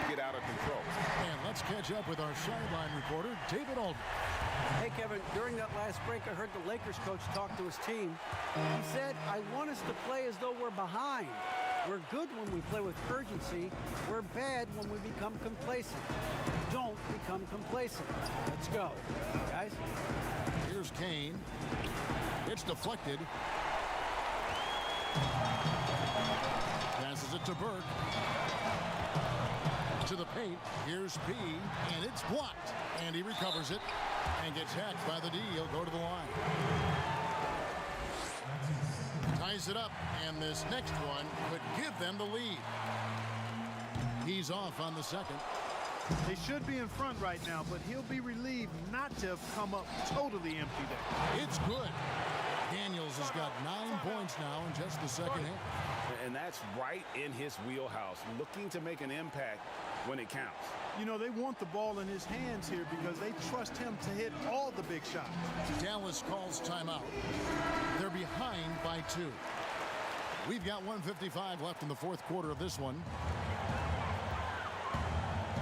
get out of control. And let's catch up with our sideline reporter, David Aldridge. Hey, Kevin, during that last break, I heard the Lakers coach talk to his team. He said, I want us to play as though we're behind. We're good when we play with urgency. We're bad when we become complacent. Don't become complacent. Let's go, guys. Here's Kane. It's deflected. Passes it to Burke. To the paint. Here's P. And it's blocked. And he recovers it. And gets hacked by the D. He'll go to the line. Ties it up. And this next one could give them the lead. He's off on the second. They should be in front right now, but he'll be relieved not to have come up totally empty there. It's good. Daniels has got 9 points now in just the second half. And that's right in his wheelhouse, looking to make an impact when it counts. You know, they want the ball in his hands here because they trust him to hit all the big shots. Dallas calls timeout. They're behind by 2. We've got 1:55 left in the fourth quarter of this one.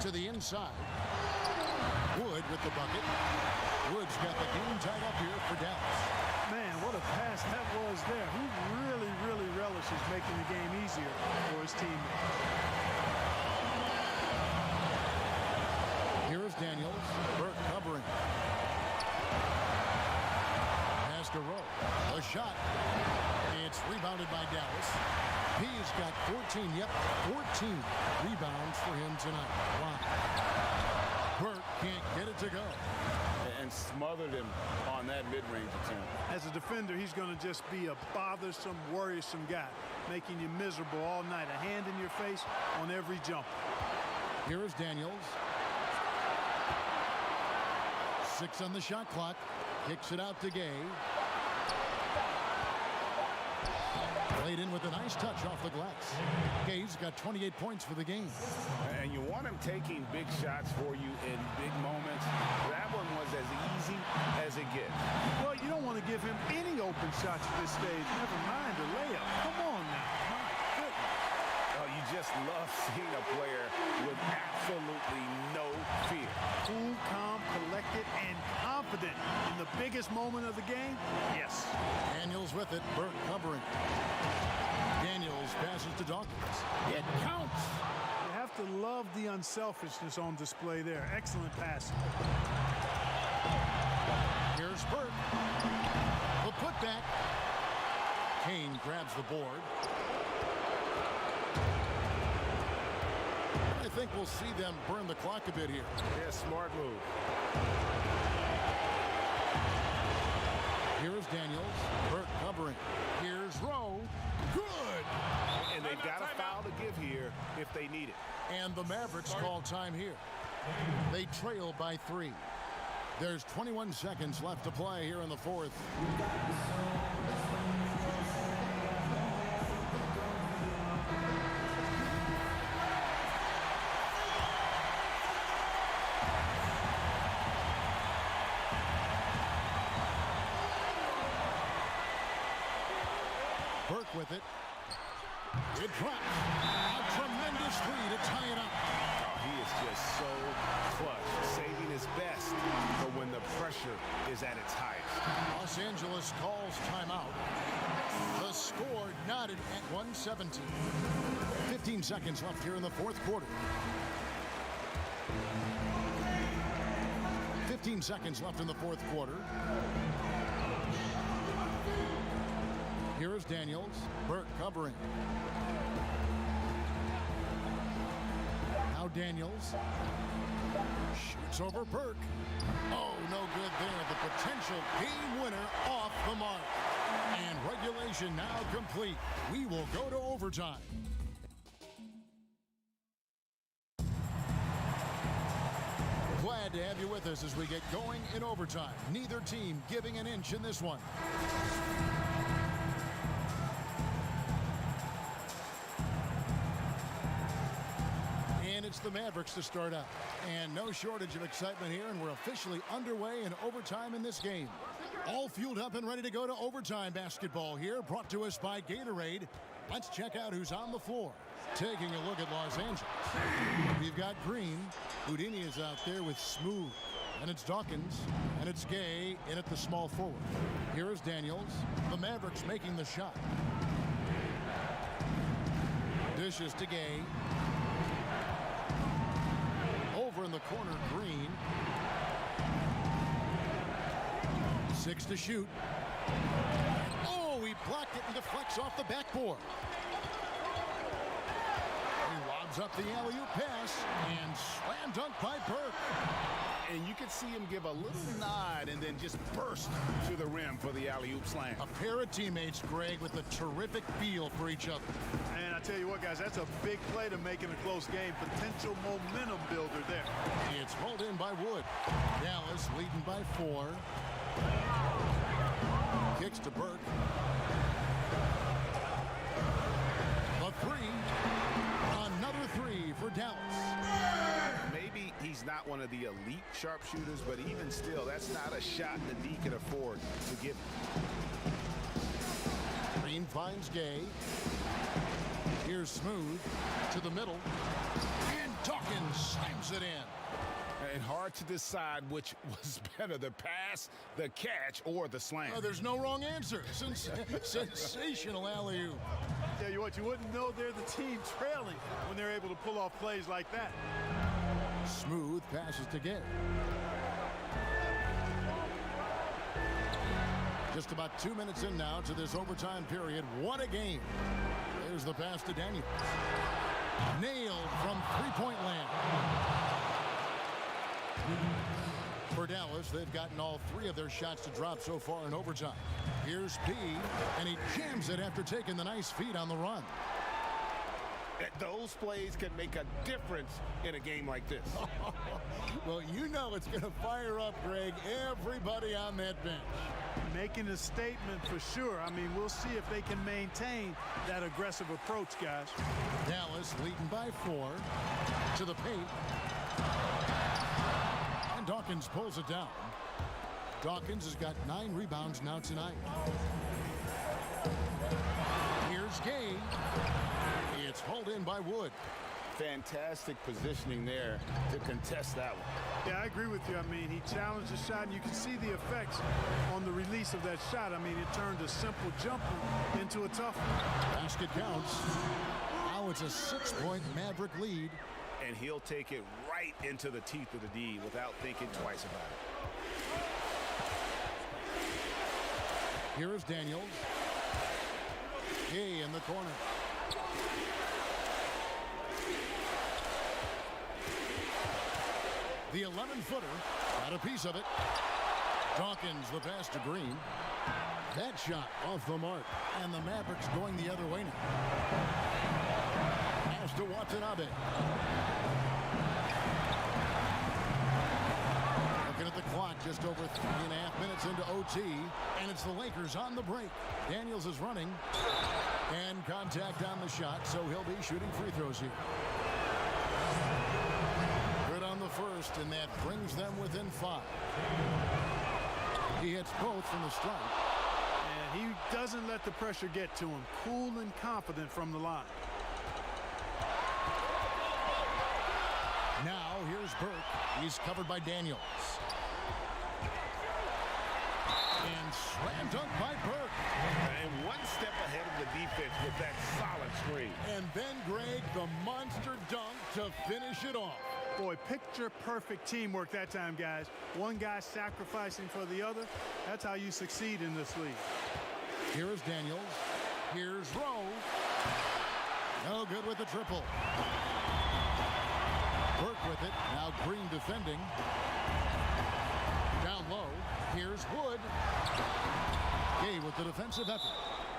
To the inside. Wood with the bucket. Wood's got the game tied up here for Dallas. Man, what a pass that was there. He really, really relishes making the game easier for his teammates. Here is Daniels. Burke covering. Pass to Rowe. A shot. It's rebounded by Dallas. He's got 14 rebounds for him tonight. Wow. Burke can't get it to go. And smothered him on that mid-range attempt. As a defender, he's going to just be a bothersome, worrisome guy, making you miserable all night. A hand in your face on every jump. Here is Daniels. 6 on the shot clock. Kicks it out to Gay. Played in with a nice touch off the glass. Gay's got 28 points for the game. And you want him taking big shots for you in big moments. That one was as easy as it gets. Well, you don't want to give him any open shots at this stage. Never mind a layup. Come on now. My goodness. Oh, you just love seeing a player with absolutely no fear. Cool, calm, collected, and confident in the biggest moment of the game. Yes. Daniels with it. Burke covering. Daniels passes to Dawkins. It counts. You have have to love the unselfishness on display there. Excellent passing. Here's Burke. The putback. Kane grabs the board. I think we'll see them burn the clock a bit here. Yeah, smart move. Here's Daniels. Burke covering. Here's Rowe. Good! And they've got a foul to give here if they need it. And the Mavericks call time here. They trail by 3. There's 21 seconds left to play here in the fourth. Burke with it. It drops. A tremendous three to tie it up. Oh, he is just so clutch, saving his best for when the pressure is at its highest. Los Angeles calls timeout. The score knotted at 117. 15 seconds left here in the fourth quarter. 15 seconds left in the fourth quarter. Here is Daniels. Burke covering. Now Daniels shoots over Burke. Oh, no good there. The potential game winner off the mark. And regulation now complete. We will go to overtime. Glad to have you with us as we get going in overtime. Neither team giving an inch in this one. And it's the Mavericks to start out. And no shortage of excitement here, and we're officially underway in overtime in this game. All fueled up and ready to go to overtime basketball here, brought to us by Gatorade. Let's check out who's on the floor. Taking a look at Los Angeles. We've got Green. Houdini is out there with Smooth. And it's Dawkins. And it's Gay in at the small forward. Here is Daniels. The Mavericks making the shot. Dishes to Gay. Over in the corner, Green. 6 to shoot. Oh, he blocked it and deflects off the backboard. He lobs up the alley-oop pass and slam dunk by Burke. And you could see him give a little nod and then just burst to the rim for the alley-oop slam. A pair of teammates, Greg, with a terrific feel for each other. And I tell you what, guys, that's a big play to make in a close game. Potential momentum builder there. It's rolled in by Wood. Dallas leading by 4. Kicks to Burke. A 3. Another 3 for Dallas. Maybe he's not one of the elite sharpshooters, but even still, that's not a shot that he can afford to give. Green finds Gay. Here's Smooth to the middle. And Dawkins slams it in. And hard to decide which was better, the pass, the catch, or the slam. There's no wrong answer. Sensational alley-oop. Tell you what, you wouldn't know they're the team trailing when they're able to pull off plays like that. Smooth passes to Gay. Just about 2 minutes in now to this overtime period. What a game. There's the pass to Daniels. Nailed from three-point land. For Dallas, they've gotten all 3 of their shots to drop so far in overtime. Here's P, and he jams it after taking the nice feed on the run. Those plays can make a difference in a game like this. Well, you know it's going to fire up, Greg, everybody on that bench. Making a statement for sure. I mean, we'll see if they can maintain that aggressive approach, guys. Dallas leading by 4 to the paint. And Dawkins pulls it down. Dawkins has got 9 rebounds now tonight. Here's Gay. It's hauled in by Wood. Fantastic positioning there to contest that one. Yeah, I agree with you. I mean, he challenged the shot, and you can see the effects on the release of that shot. I mean, it turned a simple jumper into a tough one. Basket counts. Now it's a 6-point Maverick lead. and he'll take it right into the teeth of the D without thinking twice about it. Here is Daniels. Gay in the corner. The 11-footer got a piece of it. Dawkins the pass to Green. That shot off the mark. And the Mavericks going the other way now. Pass to Watanabe. Looking at the clock, just over 3.5 minutes into OT. And it's the Lakers on the break. Daniels is running. And contact on the shot, so he'll be shooting free throws here. Good on the first, and that brings them within 5. He hits both from the strike. And he doesn't let the pressure get to him. Cool and confident from the line. Now here's Burke. He's covered by Daniels. And slam dunk by Burke. And one step ahead of the defense with that solid screen. And then Greg, the monster dunk to finish it off. Boy, picture-perfect teamwork that time, guys. One guy sacrificing for the other. That's how you succeed in this league. Here is Daniels. Here's Rowe. No good with the triple. Burke with it. Now Green defending. Down low. Here's Wood. Gay with the defensive effort.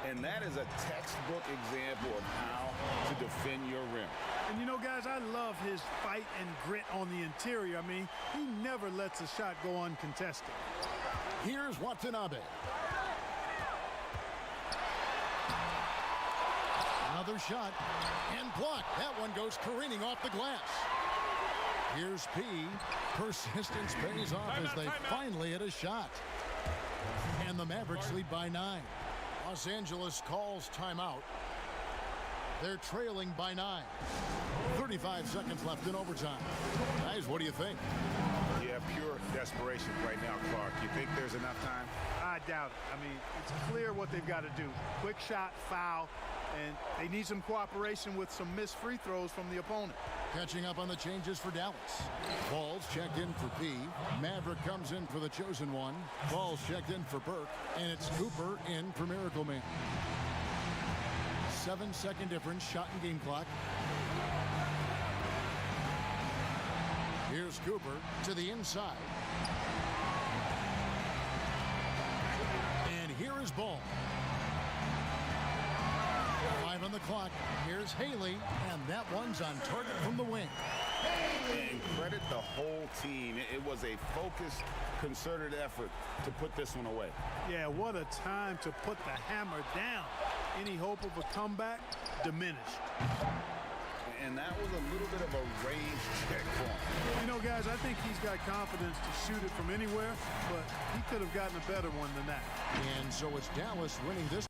And that is a textbook example of how to defend your rim. And you know, guys, I love his fight and grit on the interior. I mean, he never lets a shot go uncontested. Here's Watanabe. Another shot and blocked. That one goes careening off the glass. Here's P. Persistence pays off as they finally hit a shot. And the Mavericks lead by 9. Los Angeles calls timeout. They're trailing by 9. 35 seconds left in overtime. Guys, what do you think? Yeah, pure desperation right now, Clark. You think there's enough time? I doubt it. I mean, it's clear what they've got to do. Quick shot, foul, and they need some cooperation with some missed free throws from the opponent. Catching up on the changes for Dallas. Balls checked in for P. Maverick comes in for the chosen one. Balls checked in for Burke. And it's Cooper in for Miracle Man. 7-second difference, shot and game clock. Here's Cooper to the inside. And here is Ball. 5 on the clock. Here's Haley, and that one's on target from the wing. And credit the whole team. It was a focused, concerted effort to put this one away. Yeah, what a time to put the hammer down. Any hope of a comeback diminished. And that was a little bit of a range check for him. You know, guys, I think he's got confidence to shoot it from anywhere, but he could have gotten a better one than that. And so it's Dallas winning this.